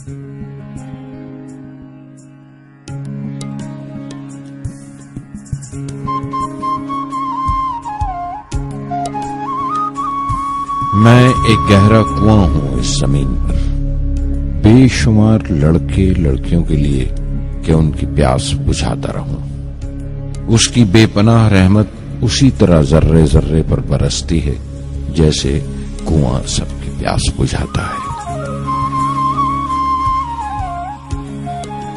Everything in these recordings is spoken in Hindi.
मैं एक गहरा कुआं हूं इस जमीन पर, बेशुमार लड़के लड़कियों के लिए कि उनकी प्यास बुझाता रहूं। उसकी बेपनाह रहमत उसी तरह जर्रे जर्रे पर बरसती है जैसे कुआं सबकी प्यास बुझाता है।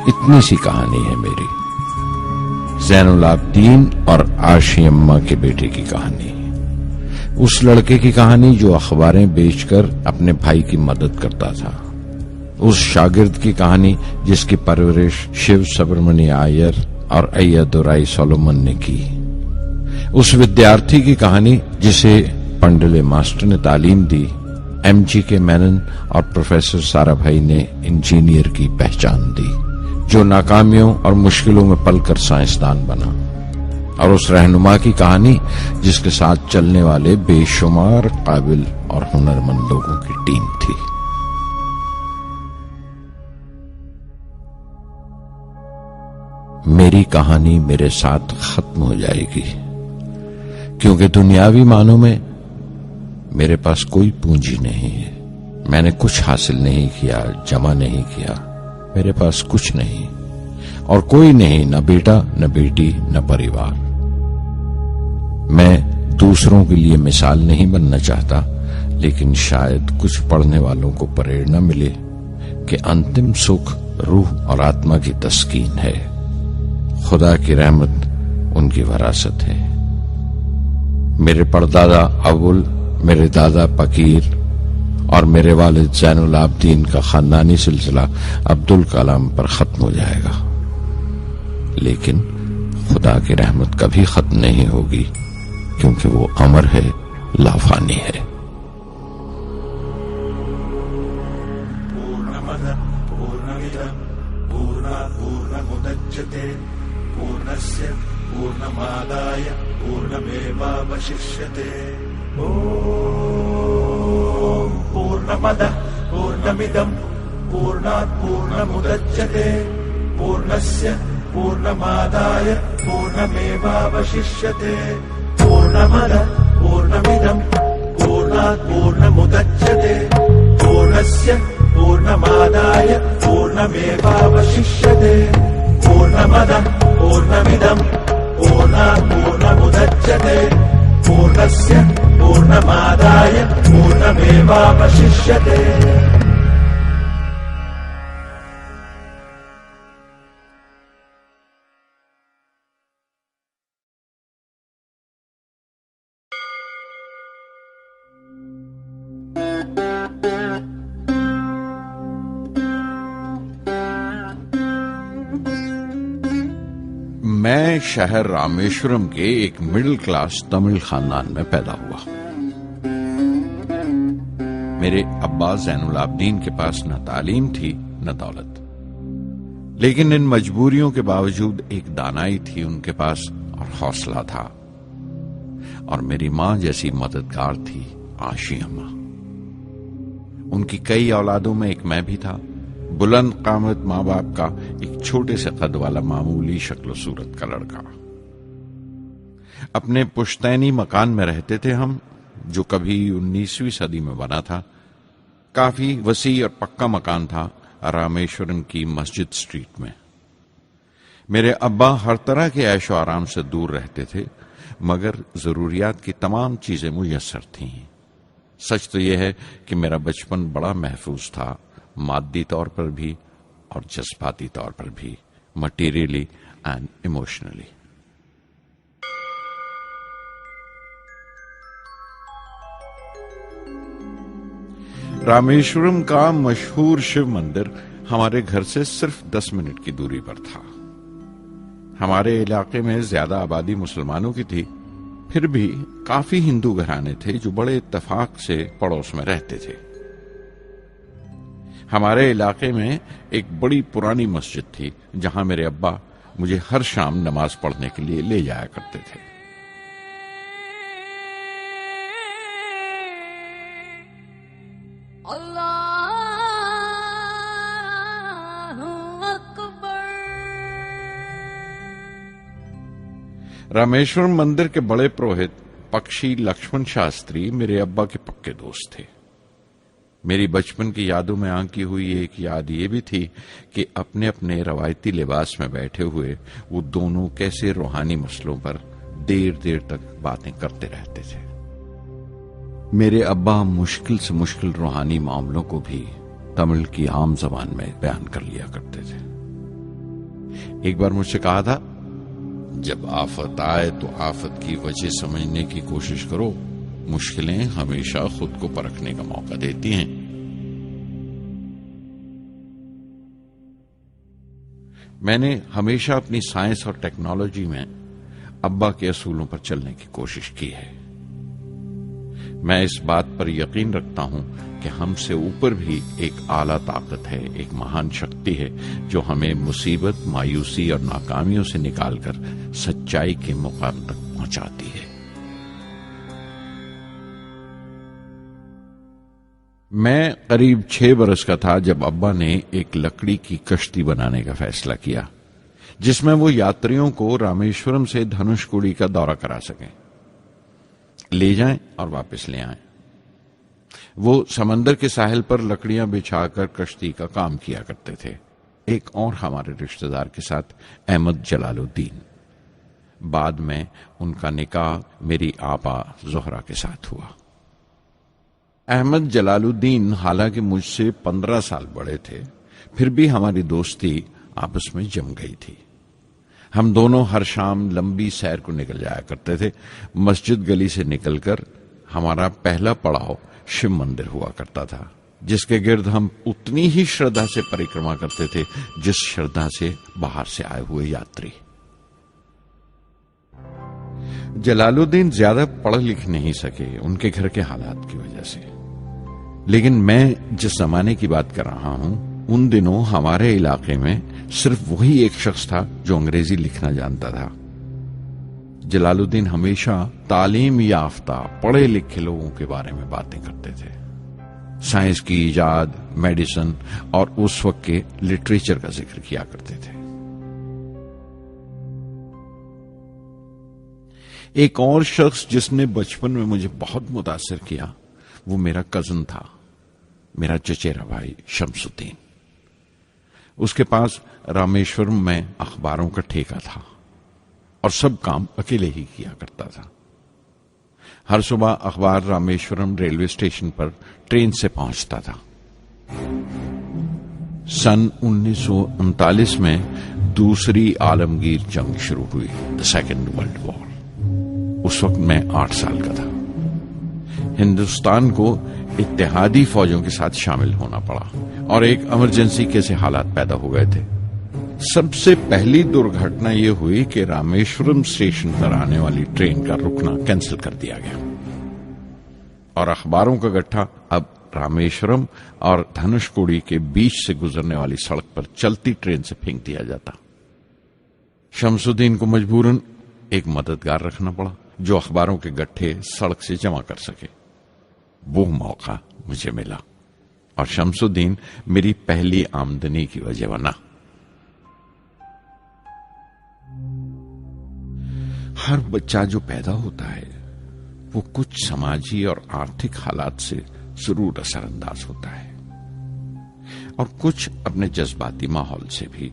इतनी सी कहानी है मेरी, ज़ैनुल आबिदीन और आशी अम्मा के बेटे की कहानी। उस लड़के की कहानी जो अखबारें बेचकर अपने भाई की मदद करता था। उस शागिर्द की कहानी जिसकी परवरिश शिव सुब्रमण्य अय्यर और अय्यदुराई सोलोमन ने की। उस विद्यार्थी की कहानी जिसे पंडले मास्टर ने तालीम दी, MGK मेनन और प्रोफेसर साराभाई ने इंजीनियर की पहचान दी, जो नाकामियों और मुश्किलों में पलकर साइंसदान बना। और उस रहनुमा की कहानी जिसके साथ चलने वाले बेशुमार काबिल और हुनरमंद लोगों की टीम थी। मेरी कहानी मेरे साथ खत्म हो जाएगी, क्योंकि दुनियावी मानों में मेरे पास कोई पूंजी नहीं है। मैंने कुछ हासिल नहीं किया, जमा नहीं किया, मेरे पास कुछ नहीं और कोई नहीं, न बेटा न बेटी न परिवार। मैं दूसरों के लिए मिसाल नहीं बनना चाहता, लेकिन शायद कुछ पढ़ने वालों को प्रेरणा मिले कि अंतिम सुख रूह और आत्मा की तस्कीन है। खुदा की रहमत उनकी वरासत है। मेरे परदादा अबुल, मेरे दादा फकीर और मेरे वालिद ज़ैनुल आबिदीन का खानदानी सिलसिला अब्दुल कलाम पर खत्म हो जाएगा, लेकिन खुदा की रहमत कभी खत्म नहीं होगी, क्योंकि वो अमर है, लाफानी है। पूर्णमद पूर्णमिदं पूर्णात् पूर्णमुदच्यते पूर्णस्य पूर्णमादाय पूर्णमेवावशिष्यते। ओम पूर्णमद पूर्णमिदं पूर्णात् पूर्णमुदच्यते पूर्णस्य पूर्णमादाय पूर्णमेवावशिष्यते। पूर्णमद पूर्णमिदं पूर्णात् पूर्णमुदच्यते पूर्णस्य पूर्णमादाय पूर्णमेवावशिष्यते। पूर्णमद पूर्णमिदं पूर्णात् पूर्णमुदच्यते पूर्णस्य पूर्णमादाय पूर्णमेवावशिष्यते। मैं शहर रामेश्वरम के एक मिडिल क्लास तमिल खानदान में पैदा हुआ। मेरे अब्बा ज़ैनुल आबिदीन के पास न तालीम थी न दौलत, लेकिन इन मजबूरियों के बावजूद एक दानाई थी उनके पास और हौसला था। और मेरी मां जैसी मददगार थी आशी अम्मा। उनकी कई औलादों में एक मैं भी था, बुलंद कामत माँ बाप का एक छोटे से कद वाला मामूली शक्ल सूरत का लड़का। अपने पुश्तैनी मकान में रहते थे हम, जो कभी 19वीं सदी में बना था। काफी वसी और पक्का मकान था रामेश्वरम की मस्जिद स्ट्रीट में। मेरे अब्बा हर तरह के ऐशो आराम से दूर रहते थे, मगर जरूरियात की तमाम चीजें मुयस्सर थीं। सच तो यह है कि मेरा बचपन बड़ा महफूज था, मादी तौर पर भी और जज्बाती तौर पर भी, मटीरियली एंड इमोशनली। रामेश्वरम का मशहूर शिव मंदिर हमारे घर से सिर्फ 10 मिनट की दूरी पर था। हमारे इलाके में ज्यादा आबादी मुसलमानों की थी, फिर भी काफी हिंदू घराने थे जो बड़े इत्तेफाक से पड़ोस में रहते थे। हमारे इलाके में एक बड़ी पुरानी मस्जिद थी, जहां मेरे अब्बा मुझे हर शाम नमाज पढ़ने के लिए ले जाया करते थे। रामेश्वरम मंदिर के बड़े पुरोहित पक्षी लक्ष्मण शास्त्री मेरे अब्बा के पक्के दोस्त थे। मेरी बचपन की यादों में आंकी हुई एक याद ये भी थी कि अपने अपने रवायती लिबास में बैठे हुए वो दोनों कैसे रूहानी मसलों पर देर देर तक बातें करते रहते थे। मेरे अब्बा मुश्किल से मुश्किल रूहानी मामलों को भी तमिल की आम जबान में बयान कर लिया करते थे। एक बार मुझसे कहा था, जब आफत आए तो आफत की वजह समझने की कोशिश करो, मुश्किलें हमेशा खुद को परखने का मौका देती हैं। मैंने हमेशा अपनी साइंस और टेक्नोलॉजी में अब्बा के असूलों पर चलने की कोशिश की है। मैं इस बात पर यकीन रखता हूं कि हमसे ऊपर भी एक आला ताकत है, एक महान शक्ति है जो हमें मुसीबत, मायूसी और नाकामियों से निकालकर सच्चाई के मुकाम तक पहुंचाती है। मैं करीब 6 बरस का था जब अब्बा ने एक लकड़ी की कश्ती बनाने का फैसला किया, जिसमें वो यात्रियों को रामेश्वरम से धनुषकोडी का दौरा करा सकें, ले जाएं और वापस ले आएं। वो समंदर के साहिल पर लकड़ियां बिछाकर कश्ती का काम किया करते थे, एक और हमारे रिश्तेदार के साथ, अहमद जलालुद्दीन। बाद में उनका निकाह मेरी आपा जोहरा के साथ हुआ। अहमद जलालुद्दीन हालांकि मुझसे 15 साल बड़े थे, फिर भी हमारी दोस्ती आपस में जम गई थी। हम दोनों हर शाम लंबी सैर को निकल जाया करते थे। मस्जिद गली से निकलकर हमारा पहला पड़ाव शिव मंदिर हुआ करता था, जिसके गिर्द हम उतनी ही श्रद्धा से परिक्रमा करते थे जिस श्रद्धा से बाहर से आए हुए यात्री। जलालुद्दीन ज्यादा पढ़ लिख नहीं सके उनके घर के हालात की वजह से, लेकिन मैं जिस जमाने की बात कर रहा हूं, उन दिनों हमारे इलाके में सिर्फ वही एक शख्स था जो अंग्रेजी लिखना जानता था। जलालुद्दीन हमेशा तालीम याफ्ता पढ़े लिखे लोगों के बारे में बातें करते थे, साइंस की इजाद, मेडिसिन और उस वक्त के लिटरेचर का जिक्र किया करते थे। एक और शख्स जिसने बचपन में मुझे बहुत मुतासिर किया वो मेरा कजन था, मेरा चचेरा भाई शमसुद्दीन। उसके पास रामेश्वरम में अखबारों का ठेका था और सब काम अकेले ही किया करता था। हर सुबह अखबार रामेश्वरम रेलवे स्टेशन पर ट्रेन से पहुंचता था। सन 1939 में दूसरी आलमगीर जंग शुरू हुई, द सेकेंड वर्ल्ड वॉर। उस वक्त मैं 8 साल का था। हिंदुस्तान को इत्तेहादी फौजों के साथ शामिल होना पड़ा और एक इमरजेंसी के से हालात पैदा हो गए थे। सबसे पहली दुर्घटना यह हुई कि रामेश्वरम स्टेशन पर आने वाली ट्रेन का रुकना कैंसिल कर दिया गया और अखबारों का गट्ठा अब रामेश्वरम और धनुषकोडी के बीच से गुजरने वाली सड़क पर चलती ट्रेन से फेंक दिया जाता। शमसुद्दीन को मजबूरन एक मददगार रखना पड़ा जो अखबारों के गट्ठे सड़क से जमा कर सके। वो मौका मुझे मिला और शमसुद्दीन मेरी पहली आमदनी की वजह बना। हर बच्चा जो पैदा होता है वो कुछ समाजी और आर्थिक हालात से जरूर असरअंदाज होता है और कुछ अपने जज्बाती माहौल से भी।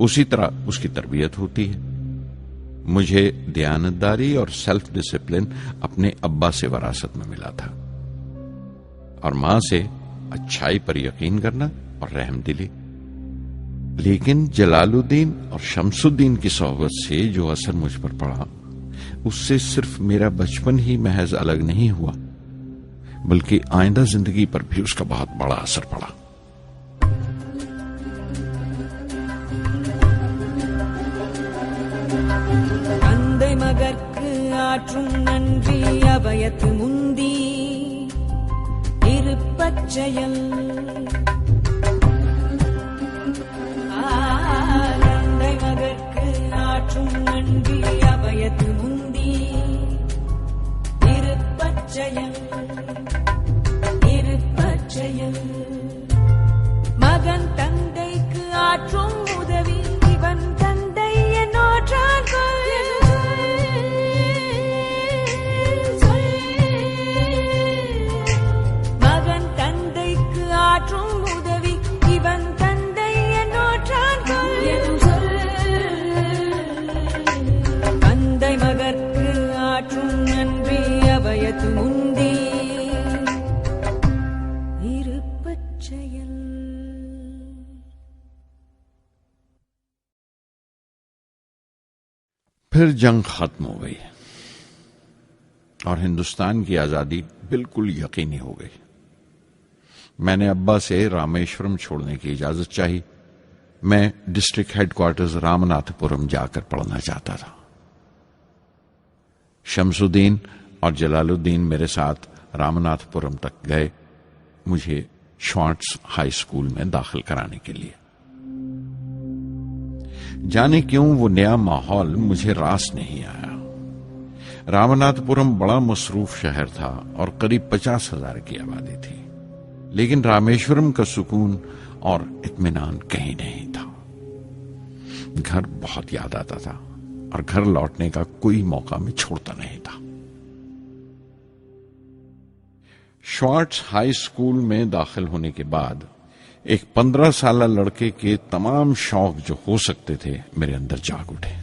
उसी तरह उसकी तरबियत होती है। मुझे दयानतदारी और सेल्फ डिसिप्लिन अपने अब्बा से विरासत में मिला था और मां से अच्छाई पर यकीन करना और रहमदिली। लेकिन जलालुद्दीन और शमसुद्दीन की सोहबत से जो असर मुझ पर पड़ा, उससे सिर्फ मेरा बचपन ही महज अलग नहीं हुआ, बल्कि आइंदा जिंदगी पर भी उसका बहुत बड़ा असर पड़ा। தந்தை மகற்கு ஆற்றும் நன்றி அபயத்து முந்தி இருப்பச்செயல். தந்தை மகற்கு ஆற்றும் நன்றி அபயத்து முந்தி இருப்பச்செயல். இருப்பச்செயல். மகன் தந்தைக்கு ஆற்றும் உதவி இவன் தந்தை என்னோற்றான் கொள். फिर जंग खत्म हो गई और हिंदुस्तान की आजादी बिल्कुल यकीनी हो गई। मैंने अब्बा से रामेश्वरम छोड़ने की इजाजत चाही। मैं डिस्ट्रिक्ट हेडक्वार्टर्स रामनाथपुरम जाकर पढ़ना चाहता था। शमसुद्दीन और जलालुद्दीन मेरे साथ रामनाथपुरम तक गए मुझे श्वार्ट्ज हाई स्कूल में दाखिल कराने के लिए। जाने क्यों वो नया माहौल मुझे रास नहीं आया। रामनाथपुरम बड़ा मसरूफ शहर था और करीब 50,000 की आबादी थी, लेकिन रामेश्वरम का सुकून और इत्मीनान कहीं नहीं था। घर बहुत याद आता था और घर लौटने का कोई मौका मैं छोड़ता नहीं था। श्वार्ट्ज हाई स्कूल में दाखिल होने के बाद एक 15 साल लड़के के तमाम शौक जो हो सकते थे मेरे अंदर जाग उठे।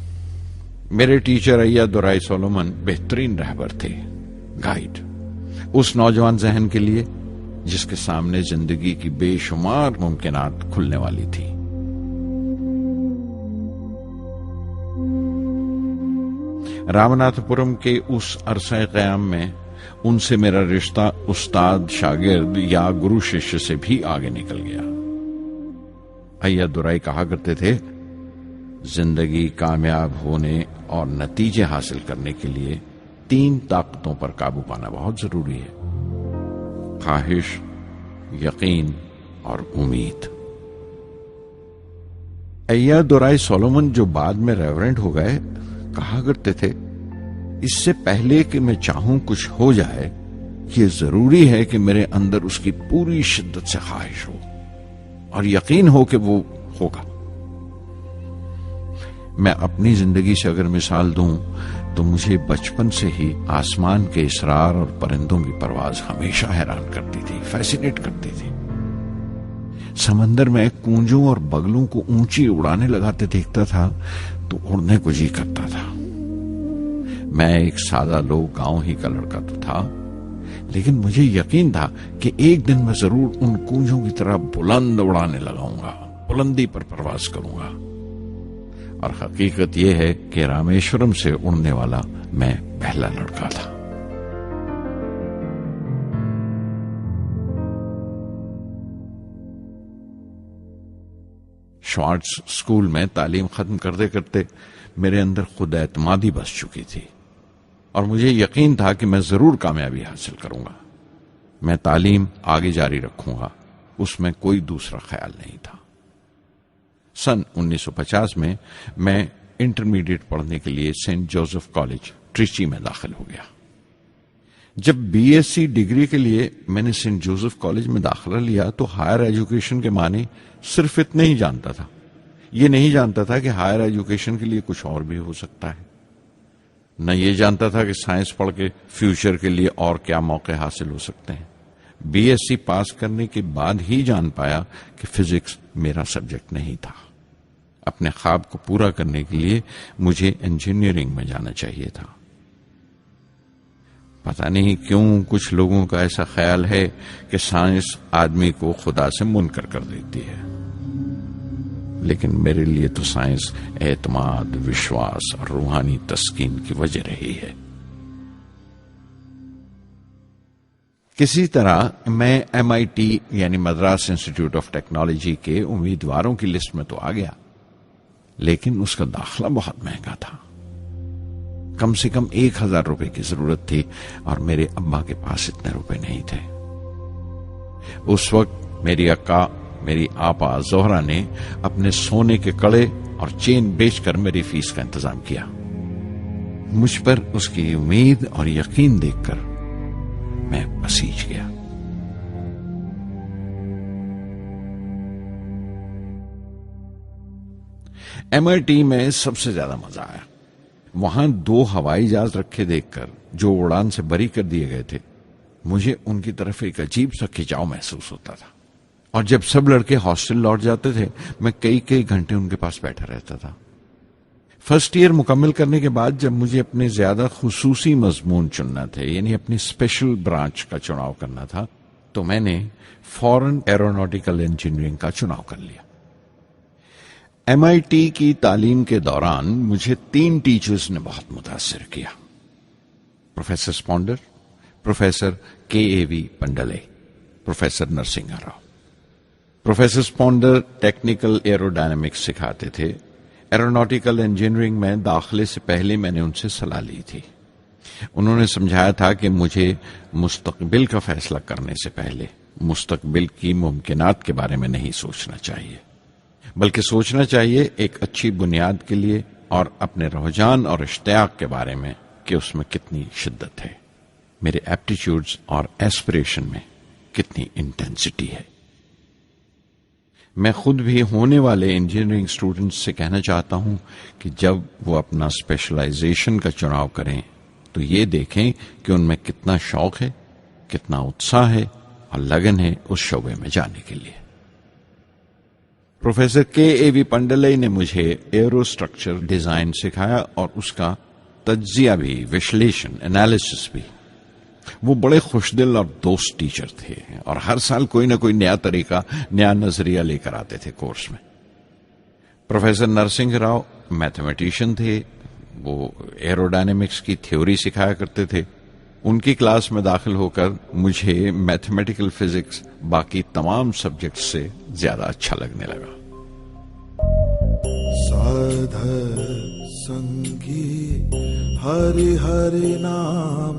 मेरे टीचर अय्यादुराई सोलोमन बेहतरीन रहबर थे, गाइड, उस नौजवान जहन के लिए जिसके सामने जिंदगी की बेशुमार मुमकिनात खुलने वाली थी। रामनाथपुरम के उस अरसे क़याम में उनसे मेरा रिश्ता उस्ताद शागिर्द या गुरु शिष्य से भी आगे निकल गया। अय्यादुराई कहा करते थे, जिंदगी कामयाब होने और नतीजे हासिल करने के लिए 3 ताकतों पर काबू पाना बहुत जरूरी है: ख्वाहिश, यकीन और उम्मीद। अय्यादुराई सोलोमन, जो बाद में रेवरेंड हो गए, कहा करते थे, इससे पहले कि मैं चाहूं कुछ हो जाए, ये जरूरी है कि मेरे अंदर उसकी पूरी शिद्दत से ख्वाहिश हो और यकीन हो कि वो होगा। मैं अपनी जिंदगी से अगर मिसाल दूं तो मुझे बचपन से ही आसमान के इसरार और परिंदों की परवाज हमेशा हैरान करती थी, फैसिनेट करती थी। समंदर में कूंजों और बगलों को ऊंची उड़ाने लगाते देखता था तो उड़ने को जी करता था। मैं एक सादा लोग गांव ही का लड़का तो था, लेकिन मुझे यकीन था कि एक दिन मैं जरूर उन कूंजों की तरह बुलंद उड़ाने लगाऊंगा, बुलंदी पर परवाज करूंगा। और हकीकत यह है कि रामेश्वरम से उड़ने वाला मैं पहला लड़का था। श्वार्ट्ज स्कूल में तालीम खत्म करते करते मेरे अंदर खुद एतमादी बस चुकी थी और मुझे यकीन था कि मैं जरूर कामयाबी हासिल करूंगा। मैं तालीम आगे जारी रखूंगा, उसमें कोई दूसरा ख्याल नहीं था। सन 1950 में मैं इंटरमीडिएट पढ़ने के लिए सेंट जोसेफ कॉलेज ट्रिची में दाखिल हो गया। जब बीएससी डिग्री के लिए मैंने सेंट जोसेफ कॉलेज में दाखिला लिया तो हायर एजुकेशन के माने सिर्फ इतने ही जानता था। ये नहीं जानता था कि हायर एजुकेशन के लिए कुछ और भी हो सकता है। न ये जानता था कि साइंस पढ़ के फ्यूचर के लिए और क्या मौके हासिल हो सकते हैं। बीएससी पास करने के बाद ही जान पाया कि फिजिक्स मेरा सब्जेक्ट नहीं था। अपने ख्वाब को पूरा करने के लिए मुझे इंजीनियरिंग में जाना चाहिए था। पता नहीं क्यों कुछ लोगों का ऐसा ख्याल है कि साइंस आदमी को खुदा से मुनकर कर देती है, लेकिन मेरे लिए तो साइंस एतमाद, विश्वास और रूहानी तस्कीन की वजह रही है। किसी तरह मैं MIT यानी मद्रास इंस्टीट्यूट ऑफ टेक्नोलॉजी के उम्मीदवारों की लिस्ट में तो आ गया, लेकिन उसका दाखिला बहुत महंगा था। कम से कम 1,000 रुपए की जरूरत थी और मेरे अब्बा के पास इतने रुपए नहीं थे। उस वक्त मेरी अक्का, मेरी आपा जोहरा ने अपने सोने के कड़े और चेन बेचकर मेरी फीस का इंतजाम किया। मुझ पर उसकी उम्मीद और यकीन देखकर मैं पसीज गया। MIT में सबसे ज्यादा मजा आया। वहां 2 हवाई जहाज रखे देखकर जो उड़ान से बरी कर दिए गए थे, मुझे उनकी तरफ एक अजीब सा खिंचाव महसूस होता था। और जब सब लड़के हॉस्टल लौट जाते थे, मैं कई कई घंटे उनके पास बैठा रहता था। फर्स्ट ईयर मुकम्मल करने के बाद जब मुझे अपने ज्यादा खुसूसी मजमून चुनना थे, यानी अपनी स्पेशल ब्रांच का चुनाव करना था, तो मैंने फॉरेन एरोनॉटिकल इंजीनियरिंग का चुनाव कर लिया। MIT की तालीम के दौरान मुझे 3 टीचर्स ने बहुत मुतासिर किया। Professor Spondar, professor KAV Pandalai, professor Narasimha Rao. Professor Spondar technical aerodynamics सिखाते थे। एरोनॉटिकल इंजीनियरिंग में दाखिले से पहले मैंने उनसे सलाह ली थी। उन्होंने समझाया था कि मुझे मुस्तकबिल का फैसला करने से पहले मुस्तकबिल की मुमकिनात के बारे में नहीं सोचना चाहिए, बल्कि सोचना चाहिए एक अच्छी बुनियाद के लिए और अपने रुझान और इश्तियाक के बारे में कि उसमें कितनी शिद्दत है, मेरे एप्टीट्यूड्स और एस्पिरेशन में कितनी इंटेंसिटी है। मैं खुद भी होने वाले इंजीनियरिंग स्टूडेंट्स से कहना चाहता हूं कि जब वो अपना स्पेशलाइजेशन का चुनाव करें तो ये देखें कि उनमें कितना शौक है, कितना उत्साह है और लगन है उस शोबे में जाने के लिए। प्रोफेसर KAV पंडले ने मुझे एरोस्ट्रक्चर डिजाइन सिखाया और उसका तज्जिया भी, विश्लेषण, एनालिसिस भी। वो बड़े खुशदिल और दोस्त टीचर थे और हर साल कोई ना कोई नया तरीका, नया नजरिया लेकर आते थे कोर्स में। प्रोफेसर नरसिंह राव मैथमेटिशियन थे। वो एरोडायनेमिक्स की थ्योरी सिखाया करते थे। उनकी क्लास में दाखिल होकर मुझे मैथमेटिकल फिजिक्स बाकी तमाम सब्जेक्ट्स से ज्यादा अच्छा लगने लगा। साध संगी हरि हरि नाम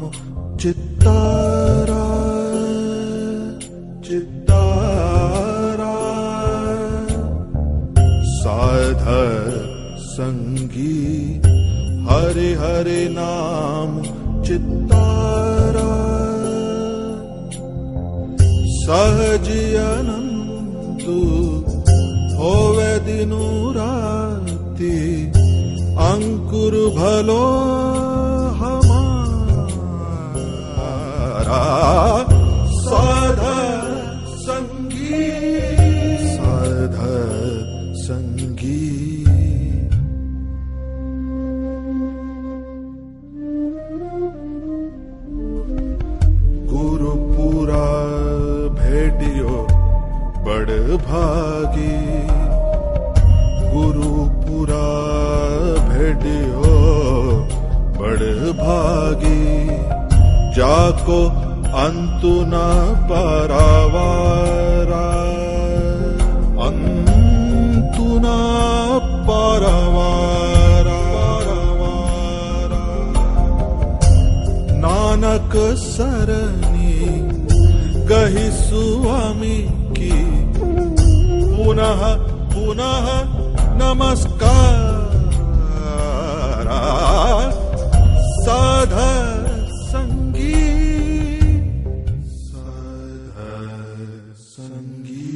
चित्तारा चित्तारा, साध संगी हरि हरि नाम चित्तारा, सहज अनंतु होवे दिनु राति, अंकुर भलो हमारा, साध संगी साध संगी। गुरुपुरा भेटियो बड़ भागी, गुरुपुरा भेटियो बड़ भागी, जाको अंतु न पारावारा, अंतु न पारावारा, नानक सरनी कही स्वामी की, पुनः पुनः नमस्कार, साध संगी साध संगी।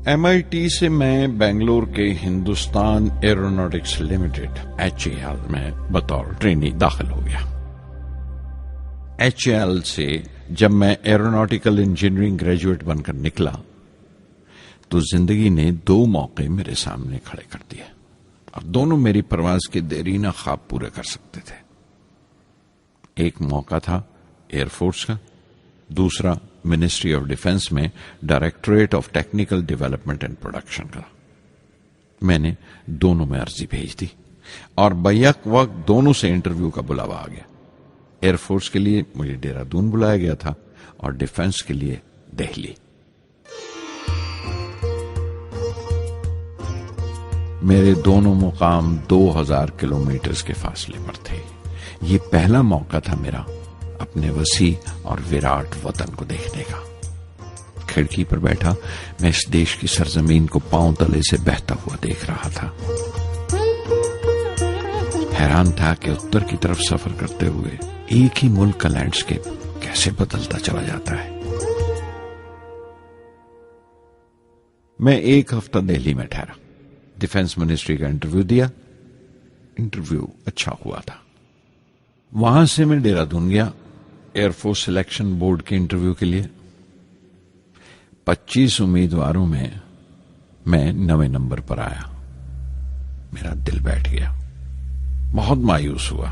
MIT से मैं बेंगलोर के हिंदुस्तान एरोनॉटिक्स लिमिटेड HAL में बतौर ट्रेनी दाखिल हो गया। HAL से जब मैं एरोनॉटिकल इंजीनियरिंग ग्रेजुएट बनकर निकला तो जिंदगी ने 2 मौके मेरे सामने खड़े कर दिए और दोनों मेरी परवाज के देरीना ख्वाब पूरे कर सकते थे। एक मौका था एयरफोर्स का, दूसरा मिनिस्ट्री ऑफ डिफेंस में directorate of technical development and production का। मैंने दोनों में अर्जी भेज दी और बैक वक्त दोनों से इंटरव्यू का बुलावा आ गया। एयरफोर्स के लिए मुझे देहरादून बुलाया गया था और डिफेंस के लिए दिल्ली। मेरे दोनों मुकाम 2000 किलोमीटर के फासले पर थे। ये पहला मौका था मेरा अपने वसी और विराट वतन को देखने का। खिड़की पर बैठा मैं इस देश की सरजमीन को पांव तले से बहता हुआ देख रहा था। हैरान था कि उत्तर की तरफ सफर करते हुए एक ही मुल्क का लैंडस्केप कैसे बदलता चला जाता है। मैं 1 हफ्ता दिल्ली में ठहरा, डिफेंस मिनिस्ट्री का इंटरव्यू दिया। इंटरव्यू अच्छा हुआ था। वहां से मैं देहरादून गया एयरफोर्स सिलेक्शन बोर्ड के इंटरव्यू के लिए। 25 उम्मीदवारों में मैं 9वें नंबर पर आया। मेरा दिल बैठ गया, बहुत मायूस हुआ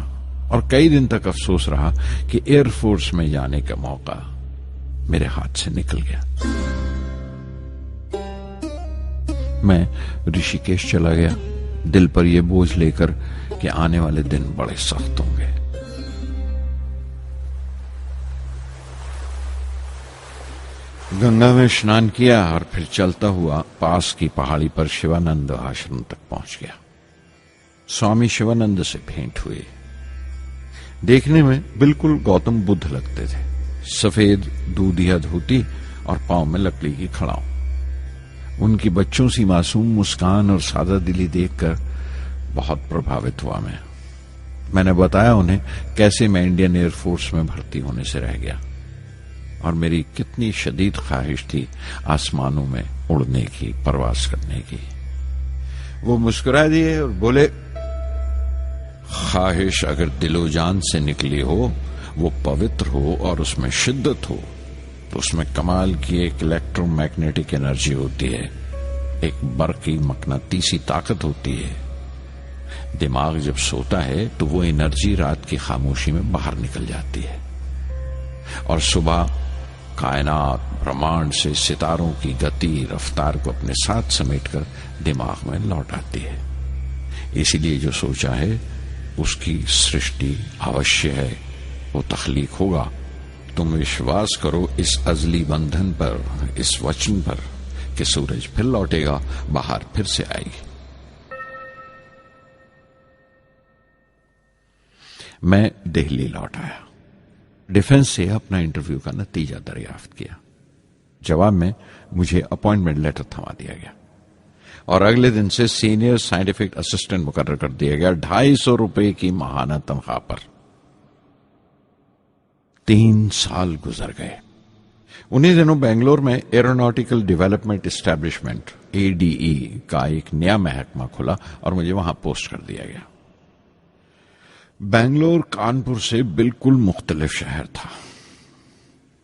और कई दिन तक अफसोस रहा कि एयरफोर्स में जाने का मौका मेरे हाथ से निकल गया। मैं ऋषिकेश चला गया, दिल पर यह बोझ लेकर कि आने वाले दिन बड़े सख्त होंगे। गंगा में स्नान किया और फिर चलता हुआ पास की पहाड़ी पर शिवानंद आश्रम तक पहुंच गया। स्वामी शिवानंद से भेंट हुए। देखने में बिल्कुल गौतम बुद्ध लगते थे, सफेद दूधिया धोती और पांव में लकड़ी की खड़ाऊ। उनकी बच्चों सी मासूम मुस्कान और सादा दिली देखकर बहुत प्रभावित हुआ मैंने बताया उन्हें कैसे मैं इंडियन एयरफोर्स में भर्ती होने से रह गया और मेरी कितनी शदीद ख्वाहिश थी आसमानों में उड़ने की, परवास करने की। वो मुस्कुरा दिए और बोले, ख्वाहिश अगर दिलो जान से निकली हो, वो पवित्र हो और उसमें शिद्दत हो, तो उसमें कमाल की एक इलेक्ट्रोमैग्नेटिक एनर्जी होती है, एक बरकी मकनातीसी ताकत होती है। दिमाग जब सोता है तो वो एनर्जी रात की खामोशी में बाहर निकल जाती है और सुबह कायनात ब्रह्मांड से सितारों की गति रफ्तार को अपने साथ समेटकर दिमाग में लौट आती है। इसीलिए जो सोचा है उसकी सृष्टि अवश्य है, वो तख्लीक होगा। तुम विश्वास करो इस अजली बंधन पर, इस वचन पर कि सूरज फिर लौटेगा, बाहर फिर से आएगी। मैं दिल्ली लौट आया, डिफेंस से अपना इंटरव्यू का नतीजा दरियाफ्त किया। जवाब में मुझे अपॉइंटमेंट लेटर थमा दिया गया और अगले दिन से सीनियर साइंटिफिक असिस्टेंट मुकर्रर कर दिया गया, 250 रुपए की माहाना तनख्वाह पर। 3 साल गुजर गए। उन्हीं दिनों बेंगलोर में एरोनॉटिकल डेवलपमेंट एस्टेब्लिशमेंट ADE का एक नया महकमा खुला और मुझे वहां पोस्ट कर दिया गया। बेंगलोर कानपुर से बिल्कुल मुख्तलिफ शहर था।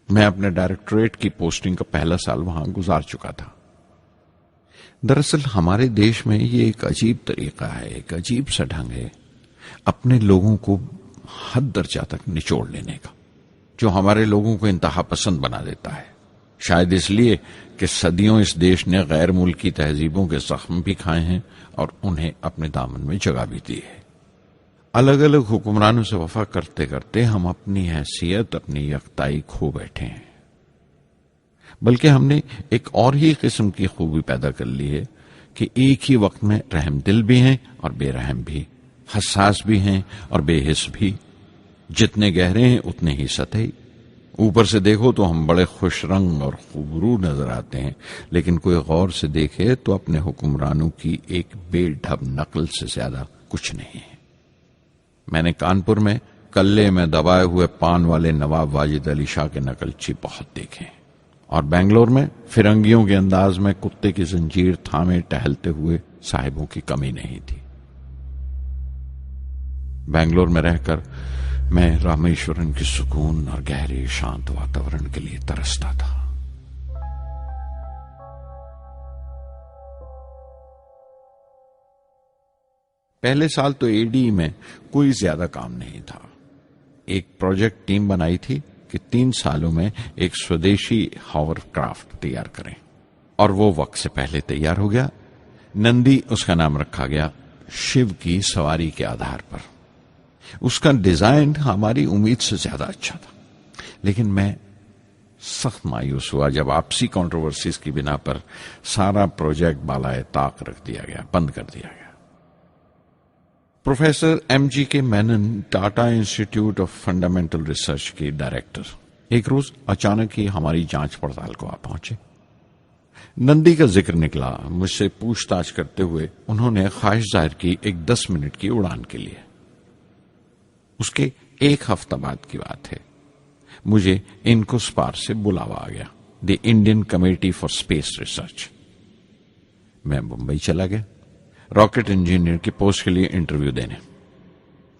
मैं अपने डायरेक्टोरेट की पोस्टिंग का पहला साल वहां गुजार चुका था। दरअसल हमारे देश में ये एक अजीब तरीका है, एक अजीब सा ढंग है अपने लोगों को हद दर्जा तक निचोड़ लेने का, जो हमारे लोगों को इंतहा पसंद बना देता है। शायद इसलिए कि सदियों इस देश ने गैर मुल्की तहजीबों के जख्म भी खाए हैं और उन्हें अपने दामन में जगह भी दी है। अलग अलग हुक्मरानों से वफा करते करते हम अपनी हैसियत, अपनी यकताई खो बैठे हैं। बल्कि हमने एक और ही किस्म की खूबी पैदा कर ली है कि एक ही वक्त में रहम दिल भी हैं और बेरहम भी, हसास भी हैं और बेहिस भी। जितने गहरे हैं उतने ही सतही। ऊपर से देखो तो हम बड़े खुश रंग और खूबरू नजर आते हैं, लेकिन कोई गौर से देखे तो अपने हुक्मरानों की एक बेढब नकल से ज्यादा कुछ नहीं है। मैंने कानपुर में कल्ले में दबाए हुए पान वाले नवाब वाजिद अली शाह के नकलची बहुत देखे और बेंगलोर में फिरंगियों के अंदाज में कुत्ते की जंजीर थामे टहलते हुए साहिबों की कमी नहीं थी। बेंगलोर में रहकर मैं रामेश्वरम की सुकून और गहरे शांत वातावरण के लिए तरसता था। पहले साल तो ADE में कोई ज्यादा काम नहीं था। एक प्रोजेक्ट टीम बनाई थी कि 3 सालों में एक स्वदेशी हॉवरक्राफ्ट तैयार करें और वो वक्त से पहले तैयार हो गया। नंदी उसका नाम रखा गया, शिव की सवारी के आधार पर। उसका डिजाइन हमारी उम्मीद से ज्यादा अच्छा था, लेकिन मैं सख्त मायूस हुआ जब आपसी कंट्रोवर्सीज की बिना पर सारा प्रोजेक्ट बालाए ताक रख दिया गया, बंद कर दिया गया। Professor MGK Menon, Tata institute of fundamental research के डायरेक्टर, एक रोज अचानक ही हमारी जांच पड़ताल को आ पहुंचे। नंदी का जिक्र निकला। मुझसे पूछताछ करते हुए उन्होंने ख्वाहिश जाहिर की एक 10 मिनट की उड़ान के लिए। उसके 1 हफ्ता बाद की बात है, मुझे इनकोस्पार से बुलावा आ गया, the Indian committee for space research. मैं मुंबई चला गया रॉकेट इंजीनियर की पोस्ट के लिए इंटरव्यू देने।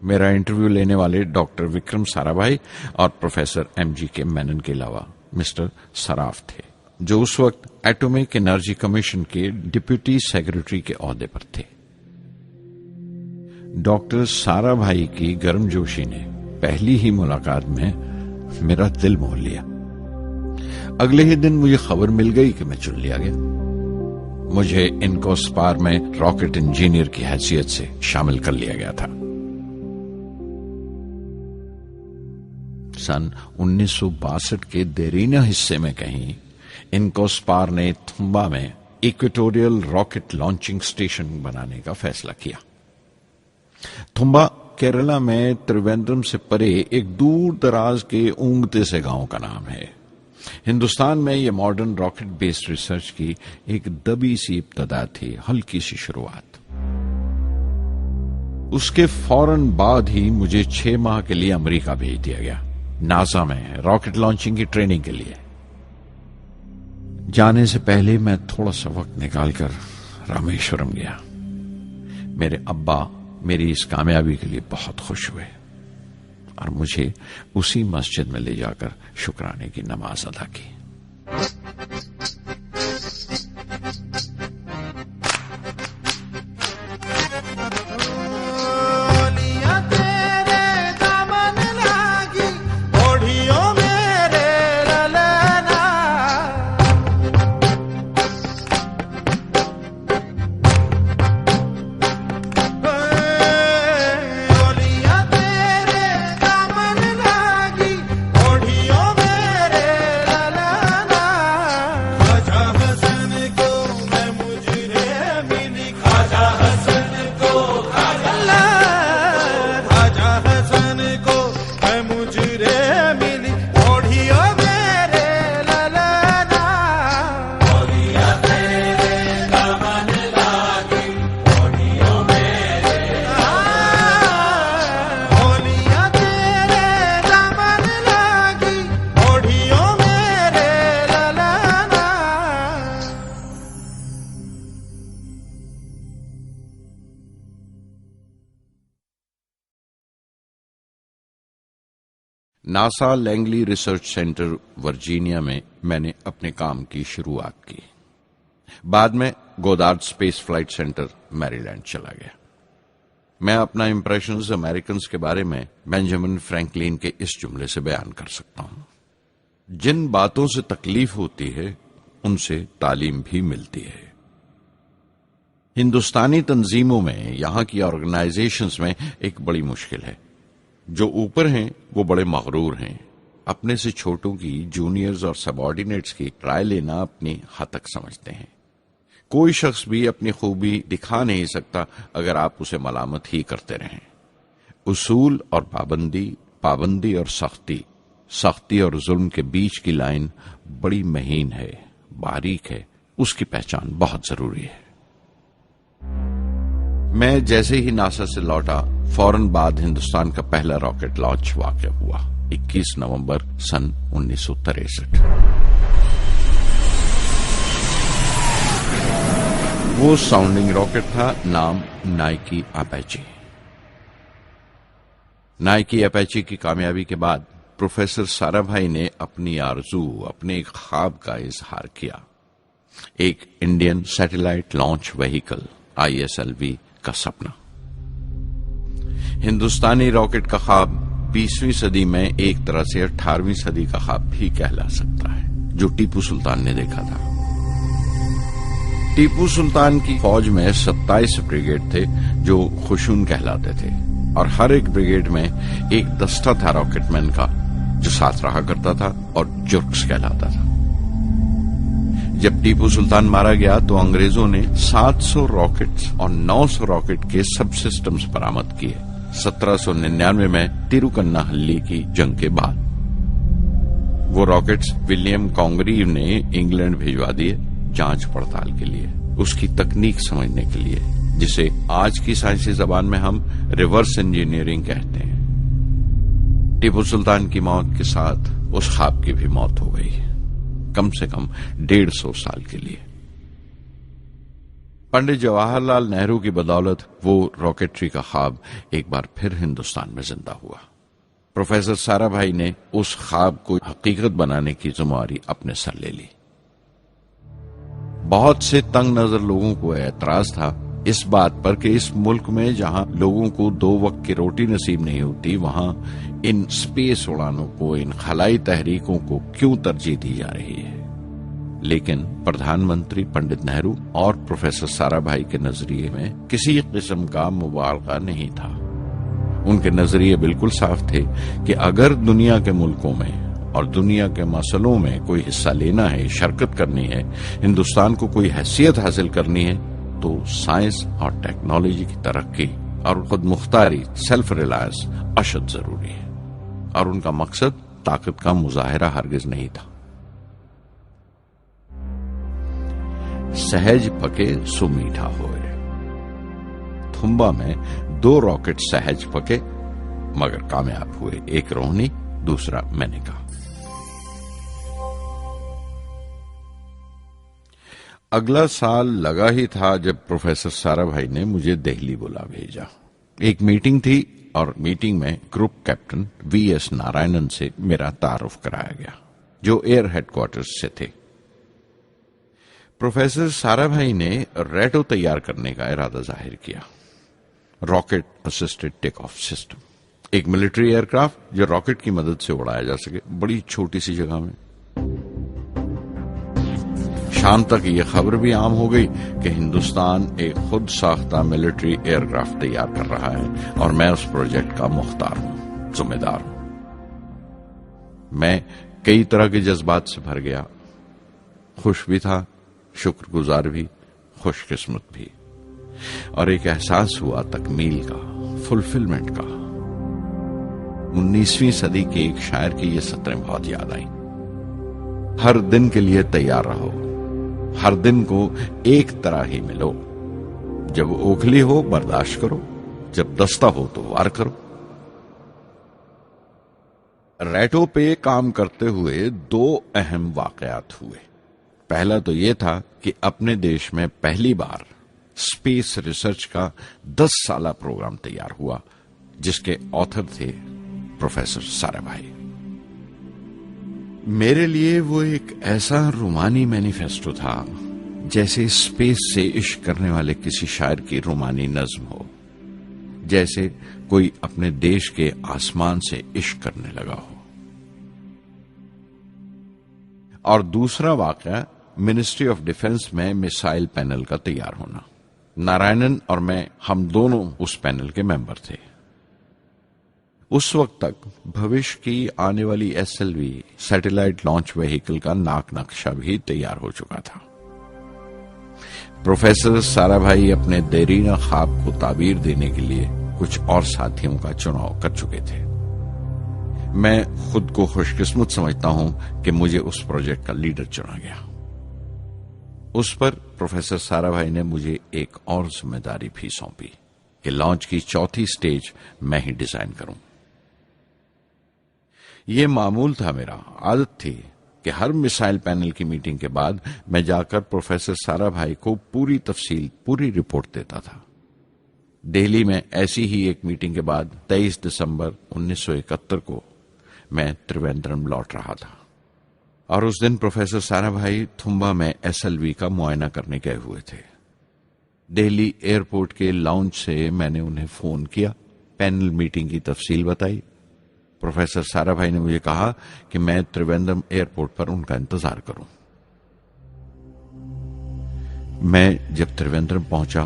मेरा इंटरव्यू लेने वाले डॉक्टर विक्रम साराभाई और प्रोफेसर MGK मेनन के अलावा मिस्टर सराफ थे, जो उस वक्त एटॉमिक एनर्जी कमीशन के डिप्यूटी सेक्रेटरी के ओहदे पर थे। डॉक्टर साराभाई की गर्मजोशी ने पहली ही मुलाकात में मेरा दिल मोह लिया। अगले ही दिन मुझे खबर मिल गई कि मैं चुन लिया गया। मुझे इनकोस्पार में रॉकेट इंजीनियर की हैसियत से शामिल कर लिया गया था। सन 1962 के देरीना हिस्से में कहीं इनकोस्पार ने थुम्बा में इक्वेटोरियल रॉकेट लॉन्चिंग स्टेशन बनाने का फैसला किया। थुम्बा केरला में त्रिवेंद्रम से परे एक दूर दराज के ऊंगते से गांव का नाम है। हिंदुस्तान में यह मॉडर्न रॉकेट बेस्ड रिसर्च की एक दबी सी इब्तदा थी, हल्की सी शुरुआत। उसके फौरन बाद ही मुझे 6 माह के लिए अमेरिका भेज दिया गया, नासा में रॉकेट लॉन्चिंग की ट्रेनिंग के लिए। जाने से पहले मैं थोड़ा सा वक्त निकालकर रामेश्वरम गया। मेरे अब्बा मेरी इस कामयाबी के लिए बहुत खुश हुए और मुझे उसी मस्जिद में ले जाकर शुक्राने की नमाज अदा की। NASA Langley research centre Virginia में मैंने अपने काम की शुरुआत की। बाद में Goddard space flight centre Maryland चला गया। मैं अपना इंप्रेशंस अमेरिकन्स के बारे में बेंजामिन फ्रैंकलिन के इस जुमले से बयान कर सकता हूं, जिन बातों से तकलीफ होती है उनसे तालीम भी मिलती है। हिंदुस्तानी तंजीमों में, यहां की ऑर्गेनाइजेशंस में एक बड़ी मुश्किल है। जो ऊपर हैं वो बड़े मगरूर हैं, अपने से छोटों की, जूनियर्स और सबऑर्डिनेट्स की राय लेना अपनी हतक समझते हैं। कोई शख्स भी अपनी खूबी दिखा नहीं सकता अगर आप उसे मलामत ही करते रहें। उसूल और पाबंदी, पाबंदी और सख्ती, सख्ती और जुल्म के बीच की लाइन बड़ी महीन है, बारीक है, उसकी पहचान बहुत जरूरी है। मैं जैसे ही नासा से लौटा, फौरन बाद हिंदुस्तान का पहला रॉकेट लॉन्च वाक़या हुआ, 21 नवंबर सन 1963। वो साउंडिंग रॉकेट था, नाम नाइकी अपैची। नाइकी अपैची की कामयाबी के बाद प्रोफेसर साराभाई ने अपनी आरजू, अपने एक ख्वाब का इजहार किया, एक Indian satellite launch vehicle ISLV का सपना। हिंदुस्तानी रॉकेट का ख्वाब 20वीं सदी में एक तरह से 18वीं सदी का ख्वाब भी कहला सकता है, जो टीपू सुल्तान ने देखा था। टीपू सुल्तान की फौज में 27 ब्रिगेड थे जो खुशून कहलाते थे, और हर एक ब्रिगेड में एक दस्ता था रॉकेटमैन का जो साथ रहा करता था और जुर्क्स कहलाता था। जब टीपू सुल्तान मारा गया तो अंग्रेजों ने 700 रॉकेट्स और 900 रॉकेट के सब सिस्टम्स बरामद किए 1799 में तिरुकन्नाहल्ली की जंग के बाद। वो रॉकेट्स विलियम कॉन्गरीव ने इंग्लैंड भिजवा दिए जांच पड़ताल के लिए, उसकी तकनीक समझने के लिए, जिसे आज की साइंसी जबान में हम रिवर्स इंजीनियरिंग कहते हैं। टीपू सुल्तान की मौत के साथ उस ख्वाब की भी मौत हो गई, कम से कम 150 साल के लिए। पंडित जवाहरलाल नेहरू की बदौलत वो रॉकेटरी का ख्वाब एक बार फिर हिंदुस्तान में जिंदा हुआ। प्रोफेसर साराभाई ने उस ख्वाब को हकीकत बनाने की जिम्मेदारी अपने सर ले ली। बहुत से तंग नजर लोगों को एतराज था इस बात पर कि इस मुल्क में जहां लोगों को 2 वक्त की रोटी नसीब नहीं होती, वहां इन स्पेस उड़ानों को, इन खलाई तहरीकों को क्यों तरजीह दी जा रही है। लेकिन प्रधानमंत्री पंडित नेहरू और प्रोफेसर साराभाई के नजरिए में किसी किस्म का मुबालगा नहीं था। उनके नजरिए बिल्कुल साफ थे कि अगर दुनिया के मुल्कों में और दुनिया के मसलों में कोई हिस्सा लेना है, शिरकत करनी है, हिंदुस्तान को कोई हैसियत हासिल करनी है, तो साइंस और टेक्नोलॉजी की तरक्की और खुद मुख्तारी, सेल्फ रिलायंस अशद जरूरी है। और उनका मकसद ताकत का मुजाहिरा हरगिज नहीं था। सहज पके सो मीठा होए। थुम्बा में 2 रॉकेट सहज पके मगर कामयाब हुए, एक रोहिणी, दूसरा मेनका। अगला साल लगा ही था जब प्रोफेसर साराभाई ने मुझे दिल्ली बुला भेजा। एक मीटिंग थी और मीटिंग में ग्रुप कैप्टन वीएस नारायणन से मेरा तारुफ कराया गया, जो एयर हेडक्वार्टर्स से थे। प्रोफेसर साराभाई ने रेटो तैयार करने का इरादा जाहिर किया, rocket assisted take off system, एक मिलिट्री एयरक्राफ्ट जो रॉकेट की मदद से उड़ाया जा सके बड़ी छोटी सी जगह में। शाम तक यह खबर भी आम हो गई कि हिंदुस्तान एक खुद साख्ता मिलिट्री एयरक्राफ्ट तैयार कर रहा है और मैं उस प्रोजेक्ट का मुख्तार हूं, जिम्मेदार हूं। मैं कई तरह के जज्बात से भर गया, खुश भी था, शुक्रगुजार भी, खुशकिस्मत भी, और एक एहसास हुआ तकमील का, फुलफिलमेंट का। 19वीं सदी के एक शायर की ये सतरें बहुत याद आई। हर दिन के लिए तैयार रहो, हर दिन को एक तरह ही मिलो। जब ओखली हो बर्दाश्त करो, जब दस्ता हो तो वार करो। रेटो पे काम करते हुए 2 अहम वाकयात हुए। पहला तो यह था कि अपने देश में पहली बार स्पेस रिसर्च का 10 साला प्रोग्राम तैयार हुआ, जिसके ऑथर थे प्रोफेसर साराभाई। मेरे लिए वो एक ऐसा रूमानी मैनिफेस्टो था जैसे स्पेस से इश्क करने वाले किसी शायर की रूमानी नज्म हो, जैसे कोई अपने देश के आसमान से इश्क करने लगा हो। और दूसरा वाकया मिनिस्ट्री ऑफ डिफेंस में मिसाइल पैनल का तैयार होना। नारायणन और मैं, हम दोनों उस पैनल के मेंबर थे। उस वक्त तक भविष्य की आने वाली SLV सैटेलाइट लॉन्च व्हीकल का नाक नक्शा भी तैयार हो चुका था। प्रोफेसर साराभाई अपने देरीना ख्वाब को ताबीर देने के लिए कुछ और साथियों का चुनाव कर चुके थे। मैं खुद को खुशकिस्मत समझता हूं कि मुझे उस प्रोजेक्ट का लीडर चुना गया। उस पर प्रोफेसर साराभाई ने मुझे एक और जिम्मेदारी भी सौंपी कि लॉन्च की 4थी स्टेज मैं ही डिजाइन करूं। यह मामूल था, मेरा आदत थी कि हर मिसाइल पैनल की मीटिंग के बाद मैं जाकर प्रोफेसर साराभाई को पूरी तफसील, पूरी रिपोर्ट देता था। दिल्ली में ऐसी ही एक मीटिंग के बाद 23 दिसंबर 1971 को मैं त्रिवेंद्रम लौट रहा था और उस दिन प्रोफेसर साराभाई थुम्बा में SLV का मुआयना करने गए हुए थे। दिल्ली एयरपोर्ट के लाउंज से मैंने उन्हें फोन किया, पैनल मीटिंग की तफसील बताई। प्रोफेसर साराभाई ने मुझे कहा कि मैं त्रिवेंद्रम एयरपोर्ट पर उनका इंतजार करूं। मैं जब त्रिवेंद्रम पहुंचा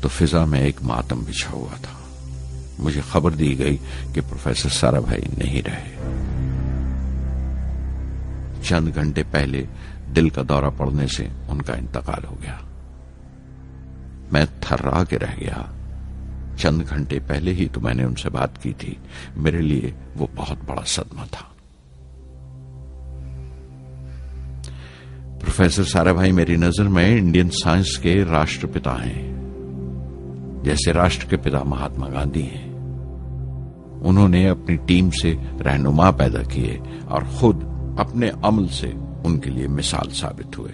तो फिजा में एक मातम बिछा हुआ था। मुझे खबर दी गई कि प्रोफेसर साराभाई नहीं रहे। चंद घंटे पहले दिल का दौरा पड़ने से उनका इंतकाल हो गया। मैं थर्रा के रह गया। चंद घंटे पहले ही तो मैंने उनसे बात की थी। मेरे लिए वो बहुत बड़ा सदमा था। प्रोफेसर साराभाई मेरी नजर में इंडियन साइंस के राष्ट्रपिता हैं, जैसे राष्ट्र के पिता महात्मा गांधी हैं। उन्होंने अपनी टीम से रहनुमा पैदा किए और खुद अपने अमल से उनके लिए मिसाल साबित हुए।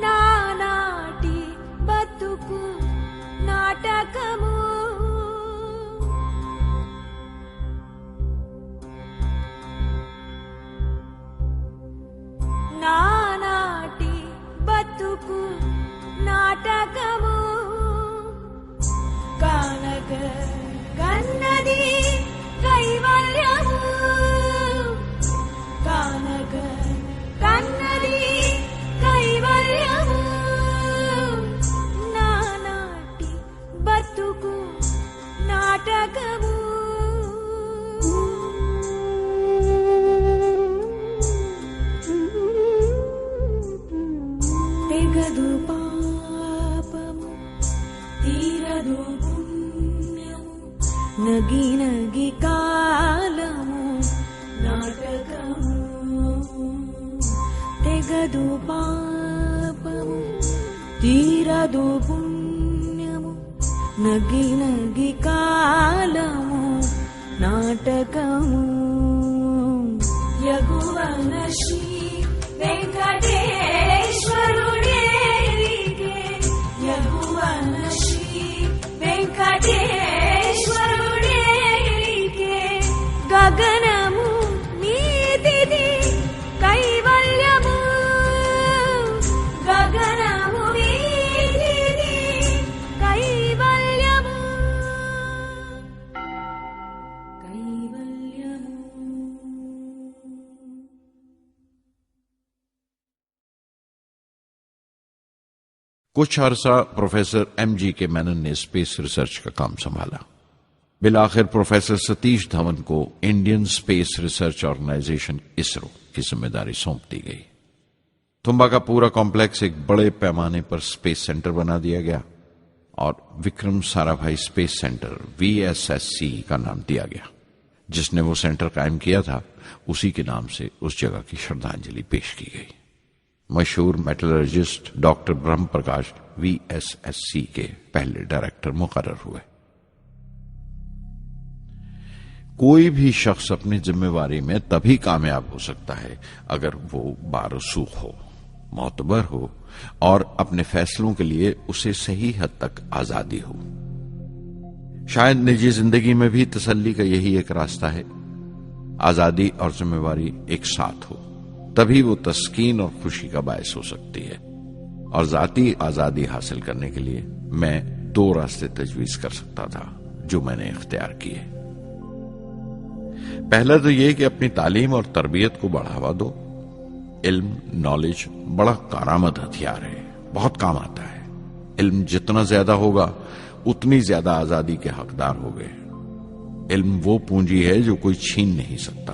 నానాటి బతుకు నాటకము తీరదు పాపము తీరదు పుణ్యము నగి నగి కాలము నాటకము యగువన శ్రీ వెంకటేశ్వరుడేరికే యగువన శ్రీ వెంకటేశ్వరుడేరికే గగనము నీతిది కైవల్యము గగనము నీతిది కైవల్యము కైవల్యము. कुछ अरसा प्रोफेसर एमजी के मेनन ने स्पेस रिसर्च का काम संभाला. बिलाखिर प्रोफेसर सतीश धवन को Indian space research organisation ISRO की जिम्मेदारी सौंप दी गई. तुम्बा का पूरा कॉम्प्लेक्स एक बड़े पैमाने पर स्पेस सेंटर बना दिया गया और Vikram Sarabhai space centre VSSC का नाम दिया गया. जिसने वो सेंटर कायम किया था उसी के नाम से उस जगह की श्रद्धांजलि पेश की गई. मशहूर मेटलर्जिस्ट डॉक्टर ब्रह्म प्रकाश VSSC के पहले डायरेक्टर मुकर्रर हुए. कोई भी शख्स अपनी जिम्मेवारी में तभी कामयाब हो सकता है अगर वो बारसूख हो, मोतबर हो और अपने फैसलों के लिए उसे सही हद तक आजादी हो. शायद निजी जिंदगी में भी तसल्ली का यही एक रास्ता है. आजादी और जिम्मेवारी एक साथ हो तभी वो तस्कीन और खुशी का बायस हो सकती है. और जाती आजादी हासिल करने के लिए मैं 2 रास्ते तजवीज कर सकता था जो मैंने इख्तियार किए. पहला तो यह कि अपनी तालीम और तरबियत को बढ़ावा दो. इल्म, नॉलेज बड़ा कारआमद हथियार है, बहुत काम आता है. इल्म जितना ज्यादा होगा उतनी ज्यादा आजादी के हकदार होगे. इल्म वो पूंजी है जो कोई छीन नहीं सकता.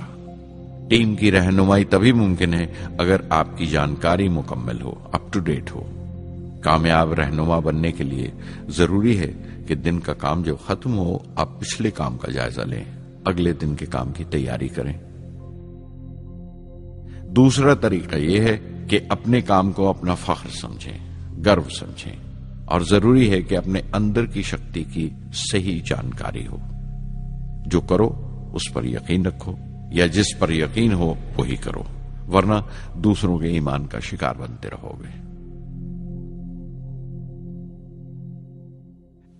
टीम की रहनुमाई तभी मुमकिन है अगर आपकी जानकारी मुकम्मल हो, अप टू डेट हो. कामयाब रहनुमा बनने के लिए जरूरी है कि दिन का काम जब खत्म हो आप पिछले काम का जायजा लें, अगले दिन के काम की तैयारी करें. दूसरा तरीका यह है कि अपने काम को अपना फख्र समझें, गर्व समझें और जरूरी है कि अपने अंदर की शक्ति की सही जानकारी हो. जो करो उस पर यकीन रखो या जिस पर यकीन हो वही करो, वरना दूसरों के ईमान का शिकार बनते रहोगे.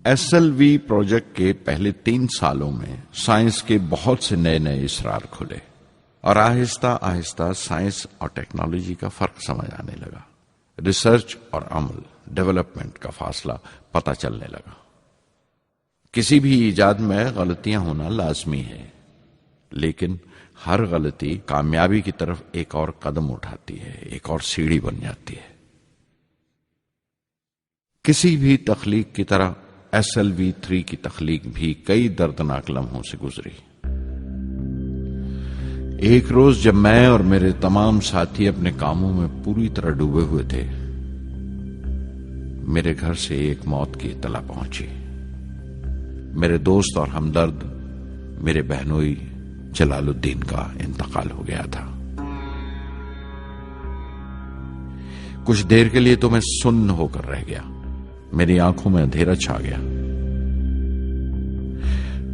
SLV प्रोजेक्ट के पहले 3 सालों में साइंस के बहुत से नए नए इसरार खुले और आहिस्ता आहिस्ता साइंस और टेक्नोलॉजी का फर्क समझ आने लगा. रिसर्च और अमल, डेवलपमेंट का फासला पता चलने लगा. किसी भी इजाद में गलतियां होना लाजमी है, लेकिन हर गलती कामयाबी की तरफ एक और कदम उठाती है, एक और सीढ़ी बन जाती है. किसी भी तख्लीक की तरह SLV-3 की तख्लीक भी कई दर्दनाक लम्हों से गुजरी. एक रोज जब मैं और मेरे तमाम साथी अपने कामों में पूरी तरह डूबे हुए थे, मेरे घर से एक मौत की इत्तला पहुंची. मेरे दोस्त और हमदर्द मेरे बहनोई जलालुद्दीन का इंतकाल हो गया था. कुछ देर के लिए तो मैं सुन्न होकर रह गया. मेरी आंखों में अंधेरा छा गया.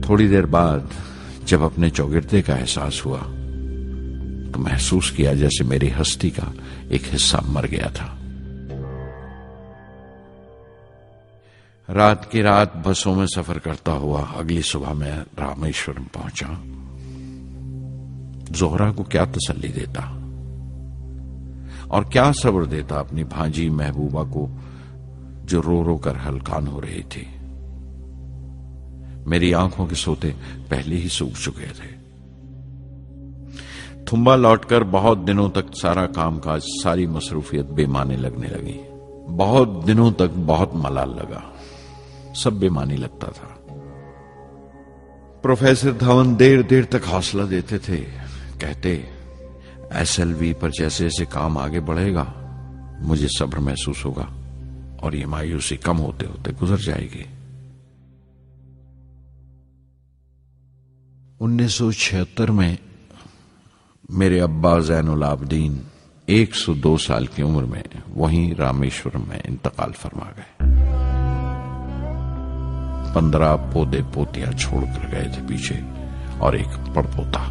थोड़ी देर बाद जब अपने चौगिरदे का एहसास हुआ तो महसूस किया जैसे मेरी हस्ती का एक हिस्सा मर गया था. रात की रात बसों में सफर करता हुआ अगली सुबह मैं रामेश्वरम पहुंचा. जोहरा को क्या तसल्ली देता और क्या सब्र देता अपनी भांजी महबूबा को जो रो रो कर हलकान हो रही थी. मेरी आंखों के सोते पहले ही सूख चुके थे. थुम्बा लौटकर बहुत दिनों तक सारा कामकाज, सारी मसरूफियत बेमानी लगने लगी. बहुत दिनों तक बहुत मलाल लगा, सब बेमानी लगता था. प्रोफेसर धवन देर देर तक हौसला देते थे. कहते SLV पर जैसे जैसे काम आगे बढ़ेगा मुझे सब्र महसूस होगा और ये मायूसी कम होते होते गुजर जाएगी. 1976 में मेरे अब्बा ज़ैनुल आबदीन 102 साल की उम्र में वहीं रामेश्वरम में इंतकाल फरमा गए। 15 पोते पोतियां छोड़कर गए थे पीछे और एक पड़पोता।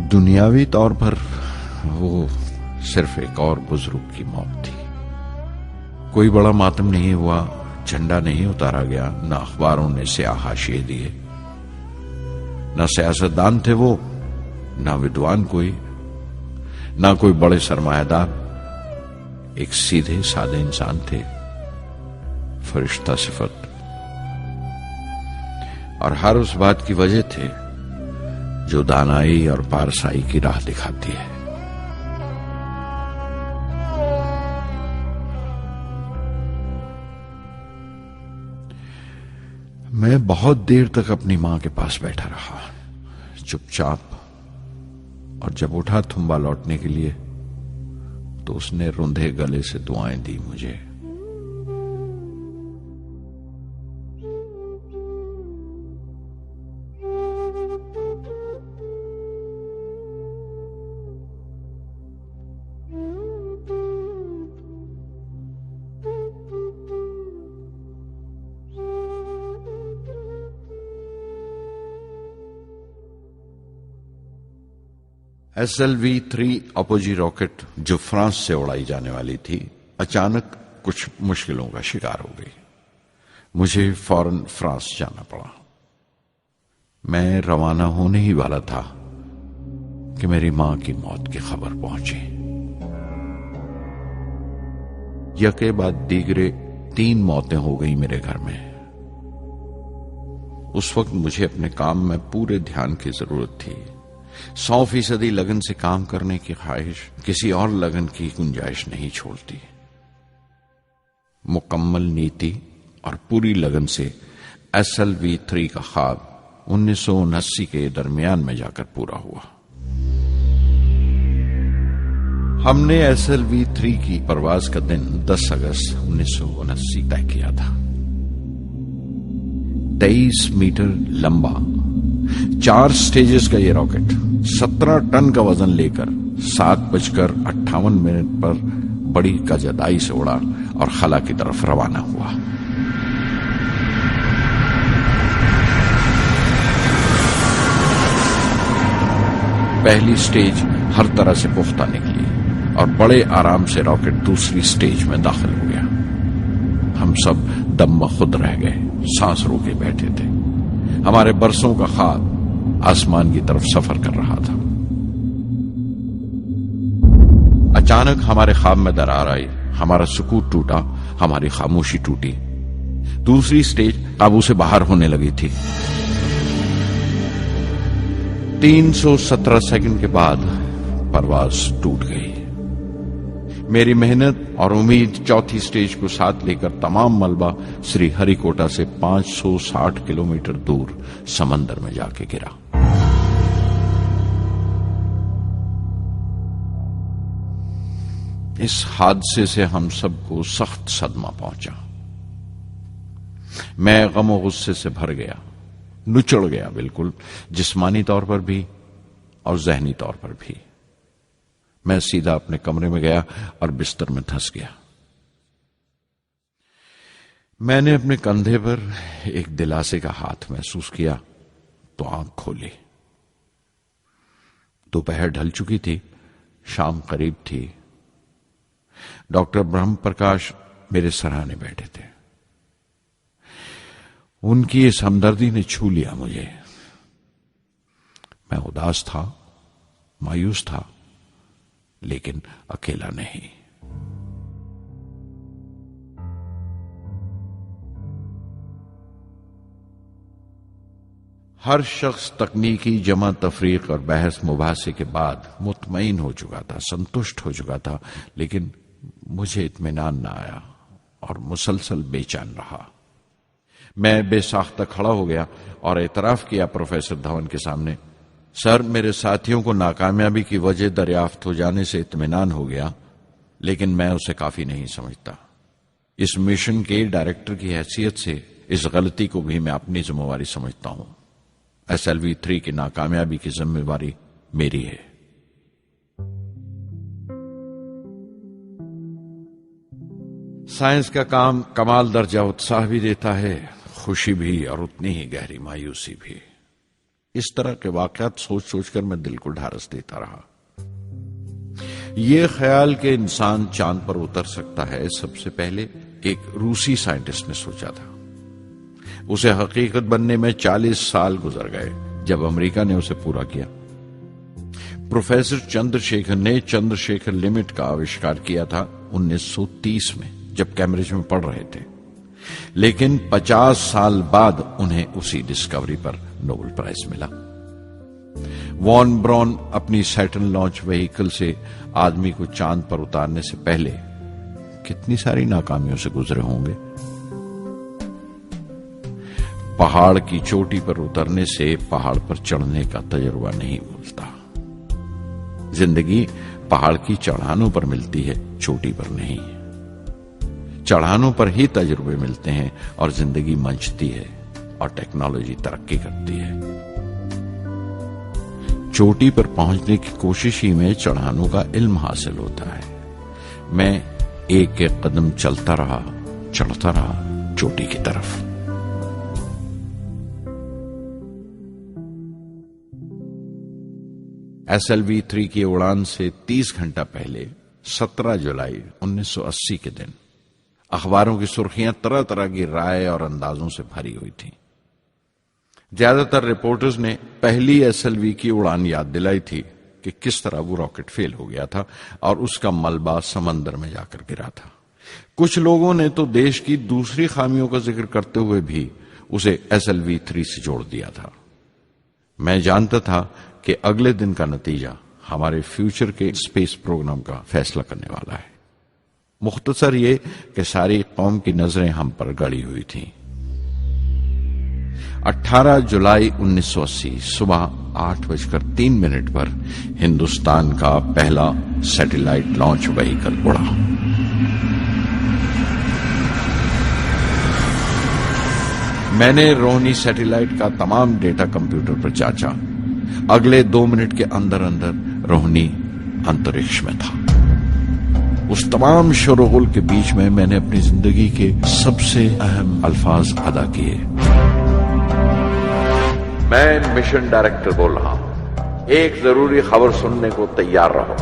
दुनियावी तौर पर वो सिर्फ एक और बुजुर्ग की मौत थी। कोई बड़ा मातम नहीं हुआ, झंडा नहीं उतारा गया, न अखबारों ने स्याह हाशिए दिए, न सियासतदान थे वो, न विद्वान कोई, न कोई बड़े सरमायादार। एक सीधे सादे इंसान थे, फरिश्ता सिफत। और हर उस बात की वजह थे जो दानाई और पारसाई की राह दिखाती है। मैं बहुत देर तक अपनी मां के पास बैठा रहा, चुपचाप। और जब उठा थुम्बा लौटने के लिए तो उसने रुंधे गले से दुआएं दी मुझे। SLV-3 अपोजी रॉकेट जो फ्रांस से उड़ाई जाने वाली थी, अचानक कुछ मुश्किलों का शिकार हो गई। मुझे फौरन फ्रांस जाना पड़ा। मैं रवाना होने ही वाला था कि मेरी मां की मौत की खबर पहुंची। यके बाद दीगरे 3 मौतें हो गई मेरे घर में। उस वक्त मुझे अपने काम में पूरे ध्यान की जरूरत थी। 100% लगन से काम करने की ख्वाहिश किसी और लगन की गुंजाइश नहीं छोड़ती। मुकम्मल नीति और पूरी लगन से SLV-3 का ख्वाब 1979 के दरमियान में जाकर पूरा हुआ। हमने SLV-3 की परवाज का दिन 10 अगस्त 1979 तय किया था। 23 मीटर लंबा 4 स्टेजेस का ये रॉकेट 17 टन का वजन लेकर 7:58 पर बड़ी कजदाई से उड़ा और खला की तरफ रवाना हुआ। पहली स्टेज हर तरह से पुख्ता निकली और बड़े आराम से रॉकेट दूसरी स्टेज में दाखिल हो गया। हम सब दम खुद रह गए, सांस रोके बैठे थे। हमारे बरसों का ख्वाब आसमान की तरफ सफर कर रहा था। अचानक हमारे ख्वाब में दरार आई, हमारा सुकूत टूटा, हमारी खामोशी टूटी। दूसरी स्टेज काबू से बाहर होने लगी थी। 317 सेकंड के बाद परवाज टूट गई। मेरी मेहनत और उम्मीद चौथी स्टेज को साथ लेकर तमाम मलबा श्री हरिकोटा से 560 किलोमीटर दूर समंदर में जाके गिरा। इस हादसे से हम सबको सख्त सदमा पहुंचा। मैं गम और गुस्से से भर गया, नुचड़ गया, बिल्कुल जिस्मानी तौर पर भी और जहनी तौर पर भी। मैं सीधा अपने कमरे में गया और बिस्तर में धंस गया। मैंने अपने कंधे पर एक दिलासे का हाथ महसूस किया तो आंख खोली। दोपहर ढल चुकी थी, शाम करीब थी। डॉक्टर ब्रह्म प्रकाश मेरे सराहने बैठे थे। उनकी इस हमदर्दी ने छू लिया मुझे। मैं उदास था, मायूस था, लेकिन अकेला नहीं। हर शख्स तकनीकी जमा तफरीक और बहस मुबासे के बाद मुतमईन हो चुका था, संतुष्ट हो चुका था, लेकिन मुझे इत्मीनान न आया और मुसलसल बेचैन रहा। मैं बेसाख्ता खड़ा हो गया और एतराफ किया प्रोफेसर धवन के सामने, सर, मेरे साथियों को नाकामयाबी की वजह दरियाफ्त हो जाने से इत्मीनान हो गया, लेकिन मैं उसे काफी नहीं समझता। इस मिशन के डायरेक्टर की हैसियत से इस गलती को भी मैं अपनी जिम्मेवारी समझता हूं। SLV-3 की नाकामयाबी की जिम्मेवारी मेरी है। साइंस का काम कमाल दर्जा उत्साह भी देता है, खुशी भी और उतनी ही गहरी मायूसी भी। इस तरह के वाकयात सोच सोचकर मैं दिल को ढारस देता रहा। यह ख्याल कि इंसान चांद पर उतर सकता है सबसे पहले एक रूसी साइंटिस्ट ने सोचा था। उसे हकीकत बनने में 40 साल गुजर गए जब अमेरिका ने उसे पूरा किया। प्रोफेसर चंद्रशेखर ने चंद्रशेखर लिमिट का आविष्कार किया था 1930 में, जब कैम्ब्रिज में पढ़ रहे थे। लेकिन 50 साल बाद उन्हें उसी डिस्कवरी पर नोबेल प्राइज मिला। वॉन ब्रॉन अपनी सैटर्न लॉन्च व्हीकल से आदमी को चांद पर उतारने से पहले कितनी सारी नाकामियों से गुजरे होंगे। पहाड़ की चोटी पर उतरने से पहाड़ पर चढ़ने का तजुर्बा नहीं मिलता। जिंदगी पहाड़ की चढ़ानों पर मिलती है, चोटी पर नहीं। चढ़ानों पर ही तजुर्बे मिलते हैं और जिंदगी मंचती है और टेक्नोलॉजी तरक्की करती है। चोटी पर पहुंचने की कोशिश ही में चढ़ानों का इल्म हासिल होता है। मैं एक एक कदम चलता रहा, चढ़ता रहा चोटी की तरफ। SLV-3 की उड़ान से 30 घंटा पहले 17 जुलाई 1980 के दिन अखबारों की सुर्खियां तरह तरह की राय और अंदाजों से भरी हुई थी। ज्यादातर रिपोर्टर्स ने पहली SLV की उड़ान याद दिलाई थी कि किस तरह वो रॉकेट फेल हो गया था और उसका मलबा समंदर में जाकर गिरा था। कुछ लोगों ने तो देश की दूसरी खामियों का जिक्र करते हुए भी उसे SLV-3 से जोड़ दिया था। मैं जानता था कि अगले दिन का नतीजा हमारे फ्यूचर के स्पेस प्रोग्राम का फैसला करने वाला है। मुख्तसर ये कि सारी कौम की नजरें हम पर गड़ी हुई थीं। 18 जुलाई 1980 सुबह 8:03 पर हिंदुस्तान का पहला सैटेलाइट लॉन्च व्हीकल उड़ा। मैंने रोहिणी सैटेलाइट का तमाम डेटा कंप्यूटर पर जांचा। अगले 2 मिनट के अंदर अंदर रोहिणी अंतरिक्ष में था। उस तमाम शोरगुल के बीच में मैंने अपनी जिंदगी के सबसे अहम अल्फाज अदा किए। मैं मिशन डायरेक्टर बोल रहा हूं, एक जरूरी खबर सुनने को तैयार रहो।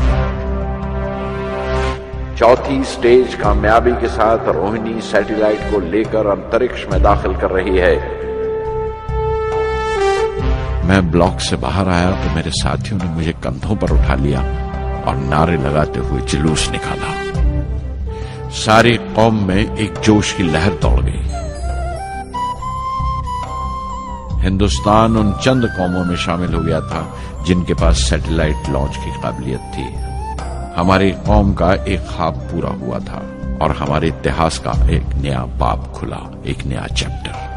चौथी स्टेज कामयाबी के साथ रोहिणी सैटेलाइट को लेकर अंतरिक्ष में दाखिल कर रही है। मैं ब्लॉक से बाहर आया तो मेरे साथियों ने मुझे कंधों पर उठा लिया और नारे लगाते हुए जुलूस निकाला। सारी कौम में एक जोश की लहर दौड़ गई। हिंदुस्तान उन चंद कौमों में शामिल हो गया था जिनके पास सैटेलाइट लॉन्च की काबिलियत थी। हमारी कौम का एक ख्वाब पूरा हुआ था और हमारे इतिहास का एक नया बाब खुला, एक नया चैप्टर।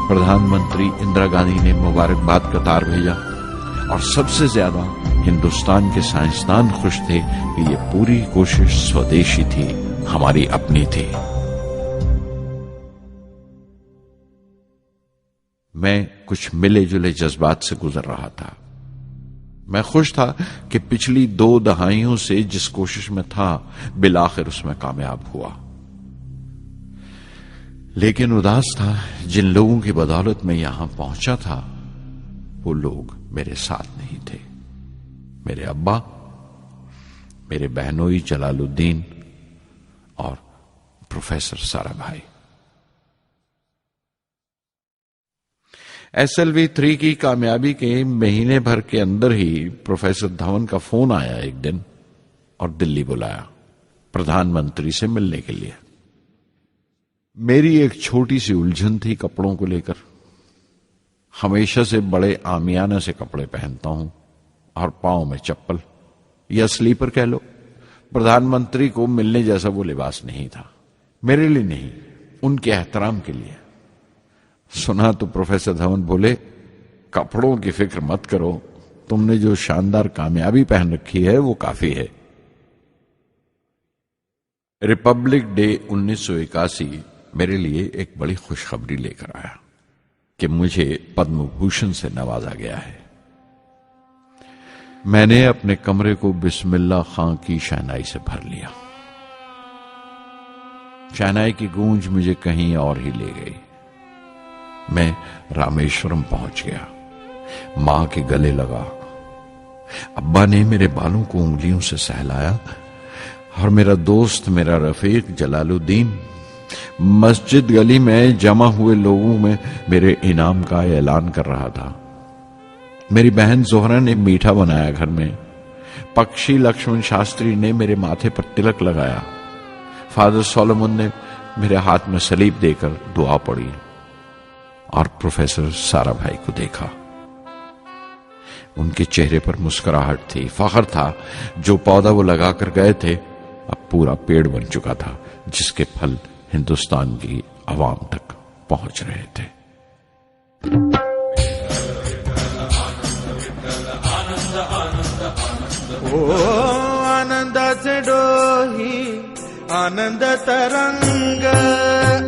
प्रधानमंत्री इंदिरा गांधी ने मुबारकबाद का तार भेजा और सबसे ज्यादा हिंदुस्तान के साइंसदान खुश थे कि ये पूरी कोशिश स्वदेशी थी, हमारी अपनी थी। मैं कुछ मिले जुले जज्बात से गुजर रहा था। मैं खुश था कि पिछली 2 दहाइयों से जिस कोशिश में था बिलाखिर उसमें कामयाब हुआ। लेकिन उदास था जिन लोगों की बदौलत में यहां पहुंचा था वो लोग मेरे साथ नहीं थे। मेरे अब्बा, मेरे बहनोई जलालुद्दीन और प्रोफेसर साराभाई। SLV-3 की कामयाबी के महीने भर के अंदर ही प्रोफेसर धवन का फोन आया एक दिन और दिल्ली बुलाया प्रधानमंत्री से मिलने के लिए। मेरी एक छोटी सी उलझन थी कपड़ों को लेकर। हमेशा से बड़े आमियाना से कपड़े पहनता हूं और पांव में चप्पल या स्लीपर कह लो। प्रधानमंत्री को मिलने जैसा वो लिबास नहीं था, मेरे लिए नहीं, उनके एहतराम के लिए। सुना तो प्रोफेसर धवन बोले, कपड़ों की फिक्र मत करो, तुमने जो शानदार कामयाबी पहन रखी है वो काफी है। रिपब्लिक डे 1981 मेरे लिए एक बड़ी खुशखबरी लेकर आया कि मुझे पद्म भूषण से नवाजा गया है। मैंने अपने कमरे को बिस्मिल्लाह खां की शहनाई से भर लिया। शहनाई की गूंज मुझे कहीं और ही ले गई। मैं रामेश्वरम पहुंच गया, मां के गले लगा। अब्बा ने मेरे बालों को उंगलियों से सहलाया और मेरा दोस्त, मेरा रफीक जलालुद्दीन मस्जिद गली में जमा हुए लोगों में मेरे इनाम का ऐलान कर रहा था। मेरी बहन जोहरा ने मीठा बनाया घर में। पक्षी लक्ष्मण शास्त्री ने मेरे माथे पर तिलक लगाया। फादर सोलोमन ने मेरे हाथ में सलीब देकर दुआ पढ़ी और प्रोफेसर सारा भाई को देखा। उनके चेहरे पर मुस्कुराहट थी, फख्र था। जो पौधा वो लगाकर गए थे अब पूरा पेड़ बन चुका था, जिसके फल हिंदुस्तान की आवाम तक पहुंच रहे थे। ओ आनंदाचे डोही आनंद तरंग,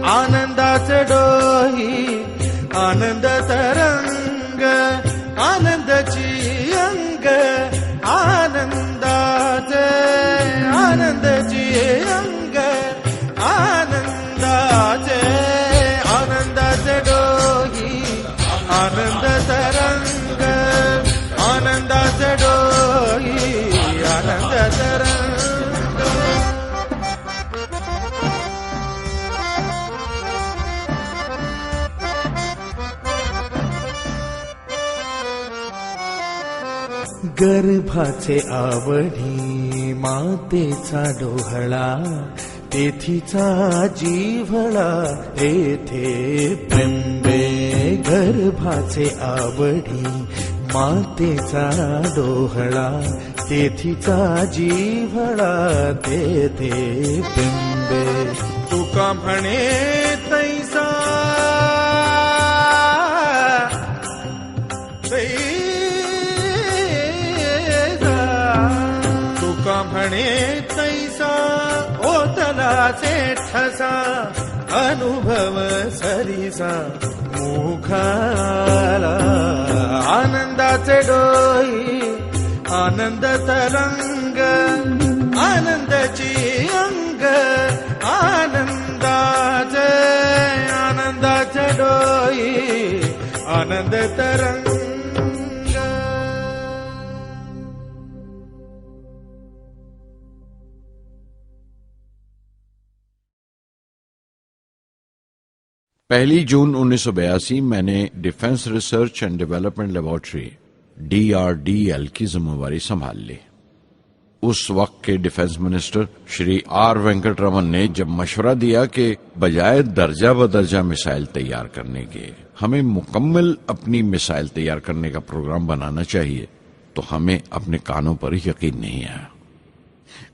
आनंदाचे डोही आनंद तरंग, आनंदाची अंग, आनंदाचे आनंदाची अंग, आनंदाचे आनंदाचे डोही आनंद तरंग, आनंदाचे डोही आनंद तरंग। गर्भाचे आवडी मातेचा डोहळा, तेथीचा जिव्हाळा येथे बिंबे। गर्भाचे आवडी मातेचा डोहळा, तेथीचा जिव्हाळा तेथे बिंबे। तुका म्हणे तैसा तुका म्हणे तैसा ओतलाचे ठसा, अनुभव सरीसा मुखाला। आनंदाचे डोही आनंद तरंग, आनंदाची अंग, आनंदाचे आनंदाचे डोही आनंद तरंग। पहली जून 1982 मैंने defence research and development laboratory DRDL की जिम्मेवारी संभाल ली। उस वक्त के defence minister Shri R Venkataraman ने जब मशवरा दिया कि बजाय दर्जा बदर्जा मिसाइल तैयार करने के हमें मुकम्मल अपनी मिसाइल तैयार करने का प्रोग्राम बनाना चाहिए, तो हमें अपने कानों पर यकीन नहीं आया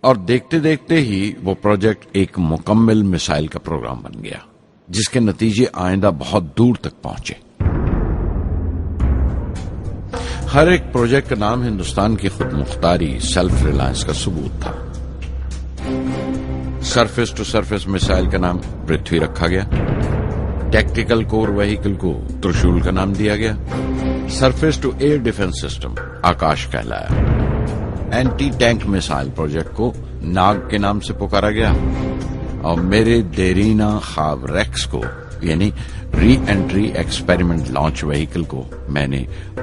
और देखते देखते ही वो प्रोजेक्ट एक मुकम्मल मिसाइल का प्रोग्राम बन गया, जिसके नतीजे आइंदा बहुत दूर तक पहुंचे। हर एक प्रोजेक्ट का नाम हिंदुस्तान की खुद मुख्तारी, सेल्फ रिलायंस का सबूत था। सरफेस टू सरफेस मिसाइल का नाम पृथ्वी रखा गया, टैक्टिकल कोर व्हीकल को त्रिशूल का नाम दिया गया, surface to air defence system Akash कहलाया, एंटी टैंक मिसाइल प्रोजेक्ट को नाग के नाम से पुकारा गया और मेरे देरीना ख्वाब रेक्स को यानी re entry experiment launch vehicle को मैंने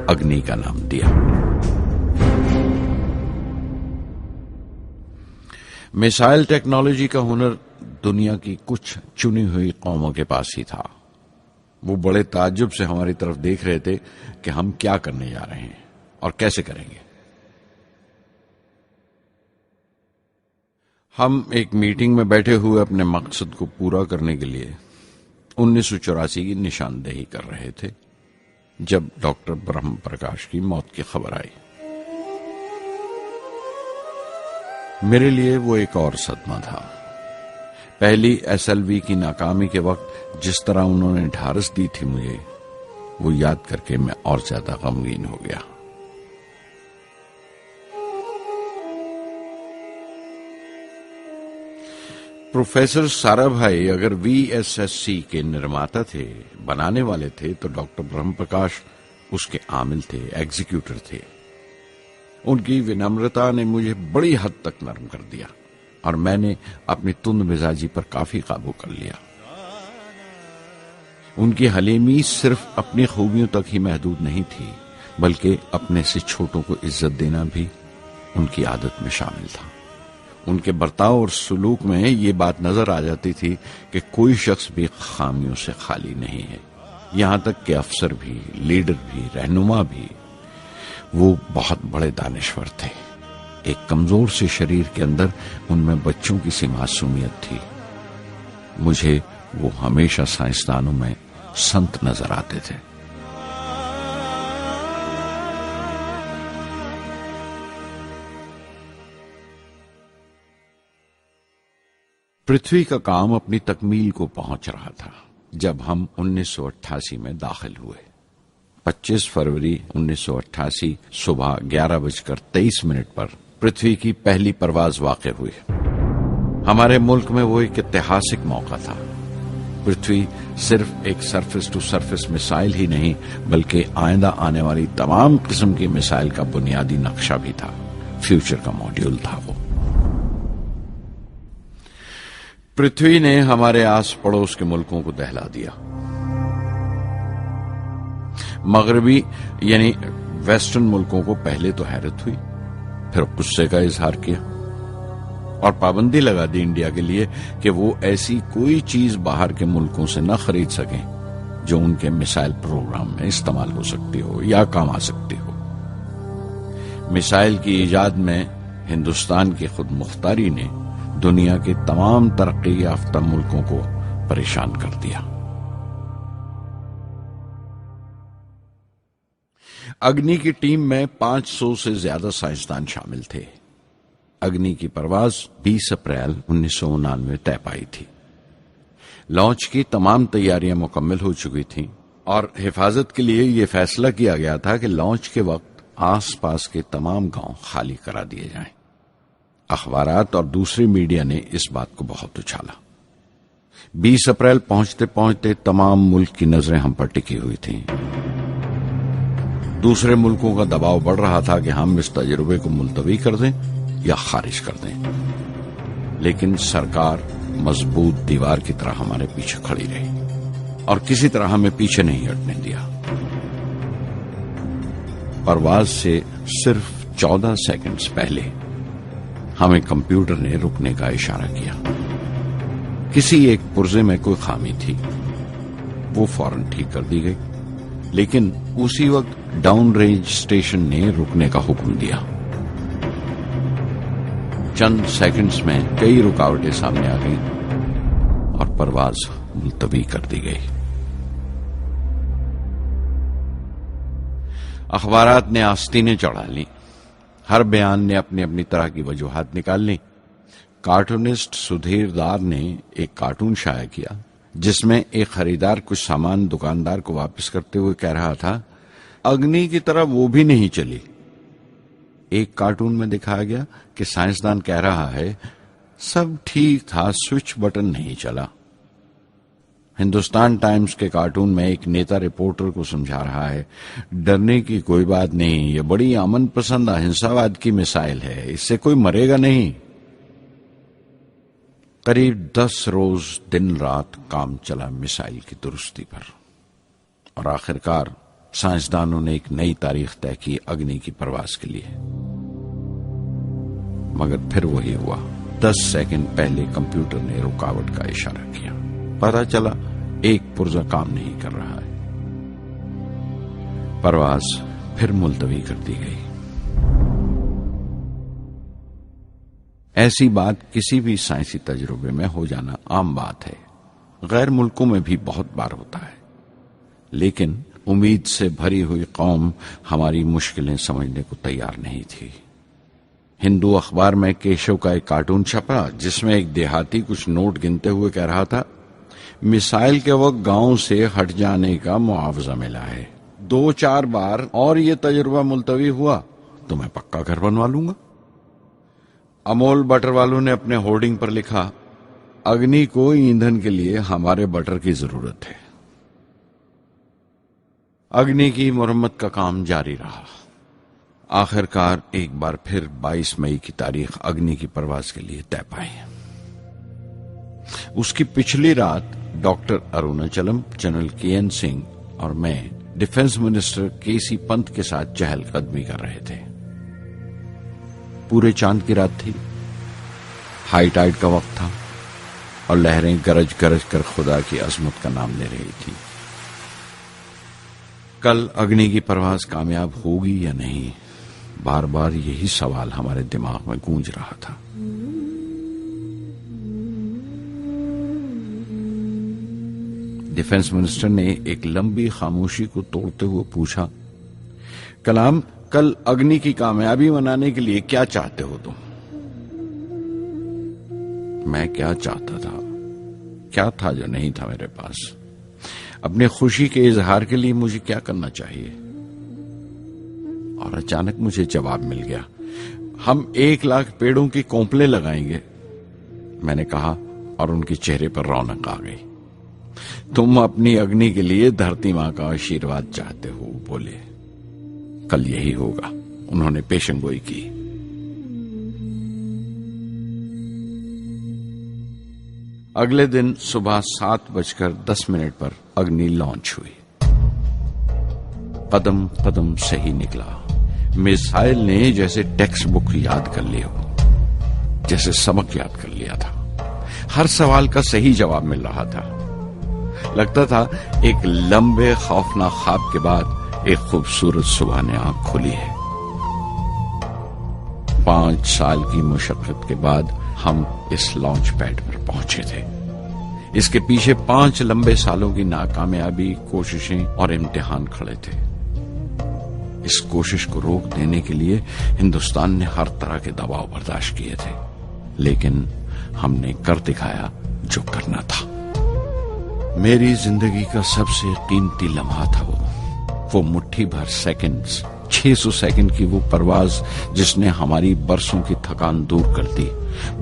अग्नि का नाम दिया। मिसाइल टेक्नोलॉजी का हुनर दुनिया की कुछ चुनी हुई कौमों के पास ही था। वो बड़े ताज्जुब से हमारी तरफ देख रहे थे कि हम क्या करने जा रहे हैं और कैसे करेंगे। हम एक मीटिंग में बैठे हुए अपने मकसद को पूरा करने के लिए 1984 की निशानदेही कर रहे थे जब डॉक्टर ब्रह्म प्रकाश की मौत की खबर आई। मेरे लिए वो एक और सदमा था। पहली SLV की नाकामी के वक्त जिस तरह उन्होंने ढारस दी थी मुझे, वो याद करके मैं और ज्यादा गमगीन हो गया। प्रोफेसर सारा भाई अगर VSSC के निर्माता थे, बनाने वाले थे, तो डॉक्टर ब्रह्म प्रकाश उसके आमिल थे, एग्जीक्यूटर थे। उनकी विनम्रता ने मुझे बड़ी हद तक नरम कर दिया। और मैंने अपनी तुंद मिजाजी पर काफी काबू कर लिया। उनकी हलीमी सिर्फ अपनी खूबियों तक ही महदूद नहीं थी, बल्कि अपने से छोटों को इज्जत देना भी उनकी आदत में शामिल था। उनके बर्ताव और सुलूक में ये बात नजर आ जाती थी कि कोई शख्स भी खामियों से खाली नहीं है। यहां तक कि अफसर भी, लीडर भी, रहनुमा भी। वो बहुत बड़े दानिश्वर थे। एक कमजोर से शरीर के अंदर उनमें बच्चों की सी मासूमियत थी। मुझे वो हमेशा साइंसदानों में संत नजर आते थे। पृथ्वी का काम अपनी तकमील को पहुंच रहा था जब हम 1988 में दाखिल हुए। 25 फरवरी 1988 सुबह 11:23 पर पृथ्वी की पहली परवाज वाक़ हुई। हमारे मुल्क में वो एक ऐतिहासिक मौका था। पृथ्वी सिर्फ एक सरफेस टू सरफेस मिसाइल ही नहीं, बल्कि आइंदा आने वाली तमाम किस्म की मिसाइल का बुनियादी नक्शा भी था। फ्यूचर का मॉड्यूल था वो। पृथ्वी ने हमारे आस पड़ोस के मुल्कों को दहला दिया। मगरबी यानी वेस्टर्न मुल्कों को पहले तो हैरत हुई, फिर गुस्से का इजहार किया और पाबंदी लगा दी इंडिया के लिए कि वो ऐसी कोई चीज बाहर के मुल्कों से न खरीद सकें जो उनके मिसाइल प्रोग्राम में इस्तेमाल हो सकती हो या काम आ सकती हो। मिसाइल की इजाद में हिंदुस्तान की खुद मुख्तारी ने दुनिया के तमाम तरक्की याफ्ता मुल्कों को परेशान कर दिया। अग्नि की टीम में 500 से ज्यादा साइंसदान शामिल थे। अग्नि की परवाज 20 अप्रैल 1999 तय पाई थी। लॉन्च की तमाम तैयारियां मुकम्मल हो चुकी थीं और हिफाजत के लिए यह फैसला किया गया था कि लॉन्च के वक्त आसपास के तमाम गांव खाली करा दिए जाएं। अखबारात और दूसरी मीडिया ने इस बात को बहुत उछाला। 20 अप्रैल पहुंचते पहुंचते तमाम मुल्क की नजरें हम पर टिकी हुई थीं। दूसरे मुल्कों का दबाव बढ़ रहा था कि हम इस तजुर्बे को मुलतवी कर दें या खारिज कर दें, लेकिन सरकार मजबूत दीवार की तरह हमारे पीछे खड़ी रही और किसी तरह हमें पीछे नहीं हटने दिया। परवाज से सिर्फ 14 सेकंड्स पहले हमें कंप्यूटर ने रुकने का इशारा किया। किसी एक पुर्जे में कोई खामी थी, वो फौरन ठीक कर दी गई, लेकिन उसी वक्त डाउन रेंज स्टेशन ने रुकने का हुक्म दिया। चंद सेकंड्स में कई रुकावटें सामने आ गईं और परवाज मुलतवी कर दी गई। अखबारात ने आस्तीनें चढ़ा ली। हर बयान ने अपनी अपनी तरह की वजूहात निकाल ली। कार्टूनिस्ट सुधीर दार ने एक कार्टून शाया किया जिसमें एक खरीदार कुछ सामान दुकानदार को वापस करते हुए कह रहा था, अग्नि की तरह वो भी नहीं चली। एक कार्टून में दिखाया गया कि साइंसदान कह रहा है, सब ठीक था, स्विच बटन नहीं चला। हिंदुस्तान टाइम्स के कार्टून में एक नेता रिपोर्टर को समझा रहा है, डरने की कोई बात नहीं, ये बड़ी अमन पसंद अहिंसावाद की मिसाइल है, इससे कोई मरेगा नहीं। करीब 10 रोज दिन रात काम चला मिसाइल की दुरुस्ती पर और आखिरकार साइंसदानों ने एक नई तारीख तय की अग्नि की परवाज के लिए। मगर फिर वही हुआ। 10 सेकंड पहले कंप्यूटर ने रुकावट का इशारा किया। पता चला एक पुर्जा काम नहीं कर रहा है। परवाज फिर मुलतवी कर दी गई। ऐसी बात किसी भी साइंसी तजुर्बे में हो जाना आम बात है। गैर मुल्कों में भी बहुत बार होता है, लेकिन उम्मीद से भरी हुई कौम हमारी मुश्किलें समझने को तैयार नहीं थी। हिंदू अखबार में केशव का एक कार्टून छपा जिसमें एक देहाती कुछ नोट गिनते हुए कह रहा था, मिसाइल के वक्त गांव से हट जाने का मुआवजा मिला है। 2-4 बार और ये तजुर्बा मुलतवी हुआ तो मैं पक्का घर बनवा लूंगा। अमोल बटर वालों ने अपने होर्डिंग पर लिखा, अग्नि को ईंधन के लिए हमारे बटर की जरूरत है। अग्नि की मुरम्मत का काम जारी रहा। आखिरकार एक बार फिर 22 मई की तारीख अग्नि की परवाज के लिए तय पाई। उसकी पिछली रात doctor Arunachalam, general KN Singh और मैं डिफेंस मिनिस्टर KC पंत के साथ चहलकदमी कर रहे थे। पूरे चांद की रात थी, हाई टाइड का वक्त था और लहरें गरज गरज कर खुदा की अजमत का नाम ले रही थी। कल अग्नि की परवाज कामयाब होगी या नहीं, बार बार यही सवाल हमारे दिमाग में गूंज रहा था। डिफेंस मिनिस्टर ने एक लंबी खामोशी को तोड़ते हुए पूछा, कलाम, कल अग्नि की कामयाबी मनाने के लिए क्या चाहते हो तुम? मैं क्या चाहता था? क्या था जो नहीं था मेरे पास? अपनी खुशी के इजहार के लिए मुझे क्या करना चाहिए? और अचानक मुझे जवाब मिल गया, हम 1 लाख पेड़ों की कोंपले लगाएंगे, मैंने कहा और उनके चेहरे पर रौनक आ गई। तुम अपनी अग्नि के लिए धरती मां का आशीर्वाद चाहते हो, बोले। कल यही होगा, उन्होंने पेशेंगोई की। अगले दिन सुबह 7:10 पर अग्नि लॉन्च हुई। कदम कदम सही निकला। मिसाइल ने जैसे टेक्स्ट बुक याद कर लिया हो, जैसे सबक याद कर लिया था। हर सवाल का सही जवाब मिल रहा था। लगता था एक लंबे खौफनाक ख्वाब के बाद एक खूबसूरत सुबह ने आंख खोली है। 5 साल की मुशक्कत के बाद हम इस लॉन्च पैड पर पहुंचे थे। इसके पीछे 5 लंबे सालों की नाकामयाबी, कोशिशें और इम्तिहान खड़े थे। इस कोशिश को रोक देने के लिए हिंदुस्तान ने हर तरह के दबाव बर्दाश्त किए थे, लेकिन हमने कर दिखाया जो करना था। मेरी जिंदगी का सबसे कीमती लम्हा था वो मुट्ठी भर सेकंड्स, 600 सेकंड की वो परवाज जिसने हमारी बरसों की थकान दूर कर दी,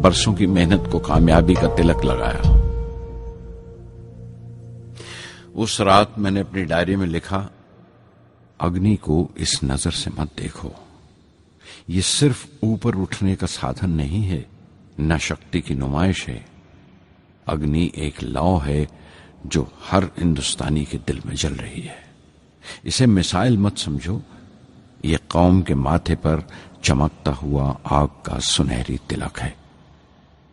बरसों की मेहनत को कामयाबी का तिलक लगाया। उस रात मैंने अपनी डायरी में लिखा, अग्नि को इस नजर से मत देखो। ये सिर्फ ऊपर उठने का साधन नहीं है, न शक्ति की नुमाइश है। अग्नि एक लौ है जो हर हिंदुस्तानी के दिल में जल रही है। इसे मिसाइल मत समझो, ये कौम के माथे पर चमकता हुआ आग का सुनहरी तिलक है।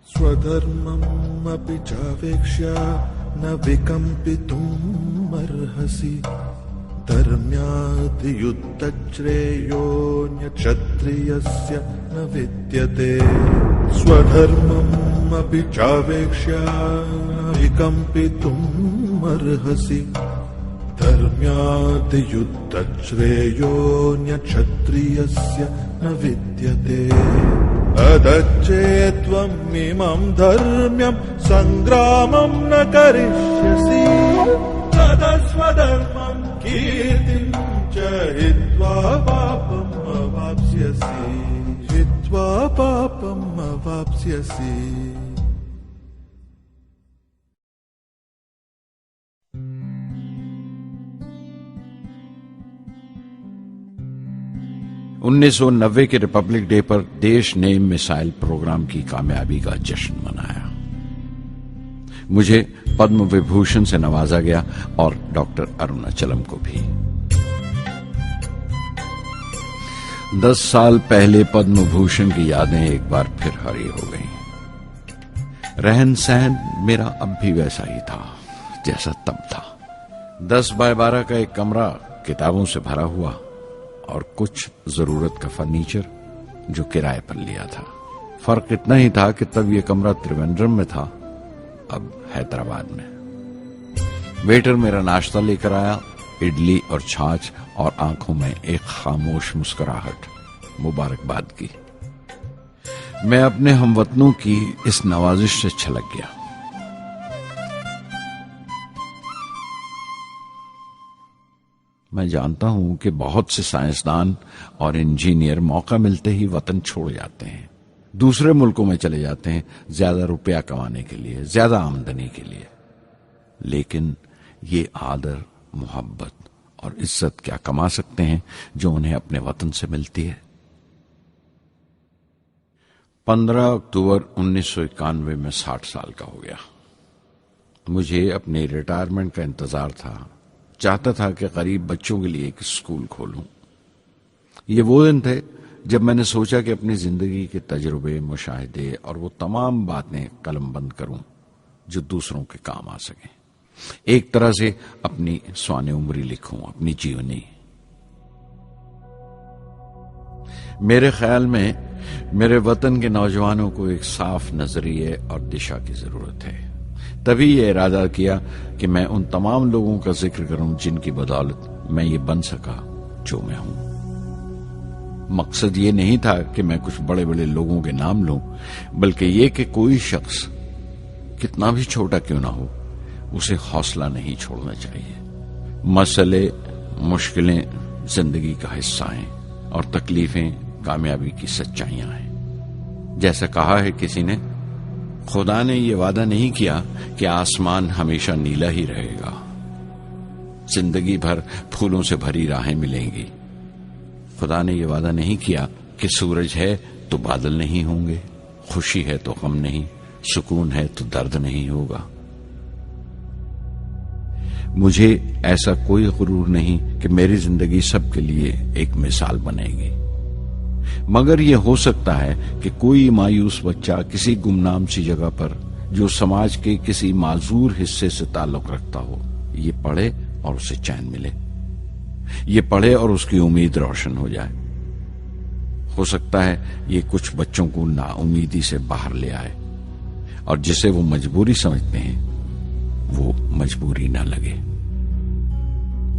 स्वधर्मम् अपि चावेक्ष्य न विकम्पितुम् अर्हसि, धर्म्याद् युद्धश्रेयोऽन्यक्षत्रियस्य न विद्यते। स्वधर्मम् अपि चावेक्ष्य न विकम्पितुम् अर्हसि, धर्म्याद् युद्धश्रेयोऽन्यक्षत्रियस्य न विद्यते। अदच्चेत्त्वम् इमम् धर्म्यम् सङ्ग्रामम् न करिष्यसि, तदस्वधर्मम् कीर्तिम् च हित्वा पापम् अवाप्स्यसि, हित्वा पापम् अवाप्स्यसि। $1990 के रिपब्लिक डे पर देश ने मिसाइल प्रोग्राम की कामयाबी का जश्न मनाया। मुझे पद्म विभूषण से नवाजा गया और डॉक्टर अरुणाचलम को भी। 10 साल पहले पद्म भूषण की यादें एक बार फिर हरी हो गईं। रहन सहन मेरा अब भी वैसा ही था जैसा तब था। 10 बाय 12 का एक कमरा किताबों से भरा हुआ और कुछ जरूरत का फर्नीचर जो किराए पर लिया था। फर्क इतना ही था कि तब यह कमरा त्रिवेंद्रम में था, अब हैदराबाद में। वेटर मेरा नाश्ता लेकर आया, इडली और छाछ और आंखों में एक खामोश मुस्कुराहट, मुबारकबाद की। मैं अपने हमवतनों की इस नवाजिश से छलक गया। मैं जानता हूं कि बहुत से साइंसदान और इंजीनियर मौका मिलते ही वतन छोड़ जाते हैं, दूसरे मुल्कों में चले जाते हैं ज्यादा रुपया कमाने के लिए, ज्यादा आमदनी के लिए। लेकिन ये आदर, मोहब्बत और इज्जत क्या कमा सकते हैं जो उन्हें अपने वतन से मिलती है? 15 अक्टूबर 1991 में 60 साल का हो गया। मुझे अपने रिटायरमेंट का इंतजार था। चाहता था कि करीब बच्चों के लिए एक स्कूल खोलूं। ये वो दिन थे जब मैंने सोचा कि अपनी जिंदगी के तजुर्बे, मुशाहिदे और वो तमाम बातें कलमबंद करूं जो दूसरों के काम आ सकें। एक तरह से अपनी स्वाने उम्री लिखूं, अपनी जीवनी। मेरे ख्याल में मेरे वतन के नौजवानों को एक साफ नजरिए और दिशा की जरूरत है। तभी ये इरादा किया कि मैं उन तमाम लोगों का जिक्र करूं जिनकी बदौलत मैं ये बन सका जो मैं हूं। मकसद ये नहीं था कि मैं कुछ बड़े बड़े लोगों के नाम लूं, बल्कि ये कि कोई शख्स कितना भी छोटा क्यों ना हो, उसे हौसला नहीं छोड़ना चाहिए। मसले, मुश्किलें जिंदगी का हिस्सा हैं और तकलीफें कामयाबी की सच्चाइयां हैं। जैसा कहा है किसी ने, खुदा ने यह वादा नहीं किया कि आसमान हमेशा नीला ही रहेगा, जिंदगी भर फूलों से भरी राहें मिलेंगी। खुदा ने यह वादा नहीं किया कि सूरज है तो बादल नहीं होंगे, खुशी है तो गम नहीं, सुकून है तो दर्द नहीं होगा। मुझे ऐसा कोई गुरूर नहीं कि मेरी जिंदगी सबके लिए एक मिसाल बनेगी, मगर यह हो सकता है कि कोई मायूस बच्चा किसी गुमनाम सी जगह पर जो समाज के किसी माजूर हिस्से से ताल्लुक रखता हो, ये पढ़े और उसे चैन मिले। ये पढ़े और उसकी उम्मीद रोशन हो जाए। हो सकता है ये कुछ बच्चों को नाउमीदी से बाहर ले आए और जिसे वो मजबूरी समझते हैं वो मजबूरी ना लगे।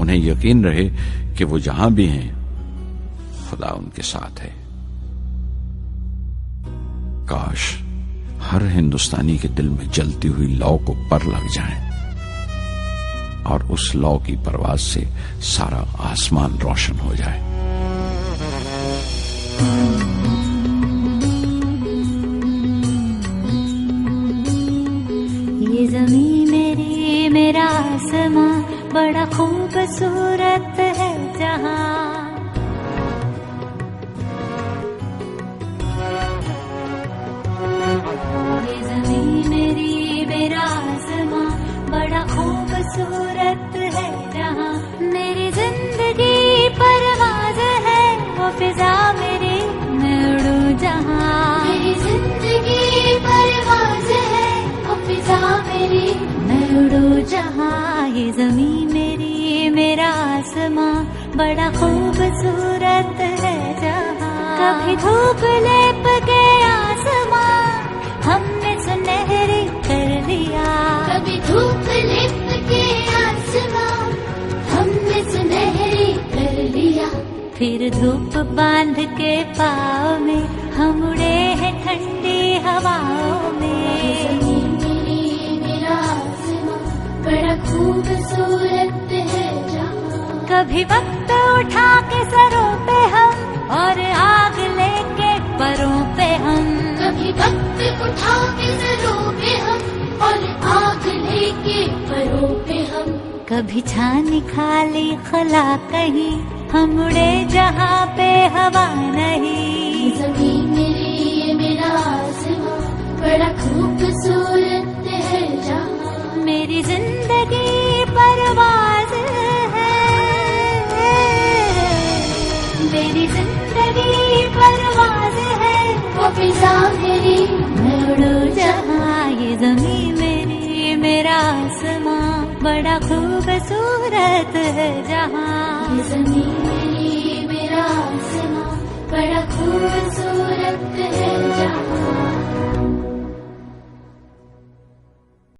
उन्हें यकीन रहे कि वो जहां भी हैं खुदा उनके साथ है। काश हर हिंदुस्तानी के दिल में जलती हुई लौ को पर लग जाए और उस लौ की परवाज से सारा आसमान रोशन हो जाए। ये ज़मीं मेरी, मेरा आसमां, बड़ा खूबसूरत है जहां। ये ज़मीं मेरी, मेरा आसमां, बड़ा खूबसूरत है जहां। मेरी जिंदगी परवाज़ है, वो फिजा मेरी, मैं उड़ूं जहां। मेरी जिंदगी परवाज़ है, वो फिजा मेरी, मैं उड़ूं जहां। ये ज़मीं मेरी, मेरा आसमां, बड़ा खूबसूरत है जहां। कभी धूप लेप के आसमां हमने सुनहरी कर लिया। कभी धूप लेप के आसमां हमने सुनहरी कर लिया। फिर धूप बांध के पाँव में हम उड़े हैं ठंडी हवाओं में। ज़मीं मेरी, मेरा आसमां, बड़ा खूबसूरत है जहां। कभी वक्त उठा के सरों पे हम और आग लेके परों पे हम। कभी वक्त उठा के सरों पे हम और आग लेके परों पे हम। कभी छानी खाली खला कहीं, हम उड़े जहाँ पे हवा नहीं। ज़मीं मेरी, मेरा आसमां, बड़ा खूबसूरत है जहां। मेरी जिंदगी परवाज़ है, मेरी जिंदगी परवाज़ है, वो फिजा मेरी, मैं उड़ूं जहां। ये ज़मीं मेरी, मेरा आसमां, बड़ा खूबसूरत है जहां। ये ज़मीं मेरी, मेरा आसमां, बड़ा खूबसूरत है जहां।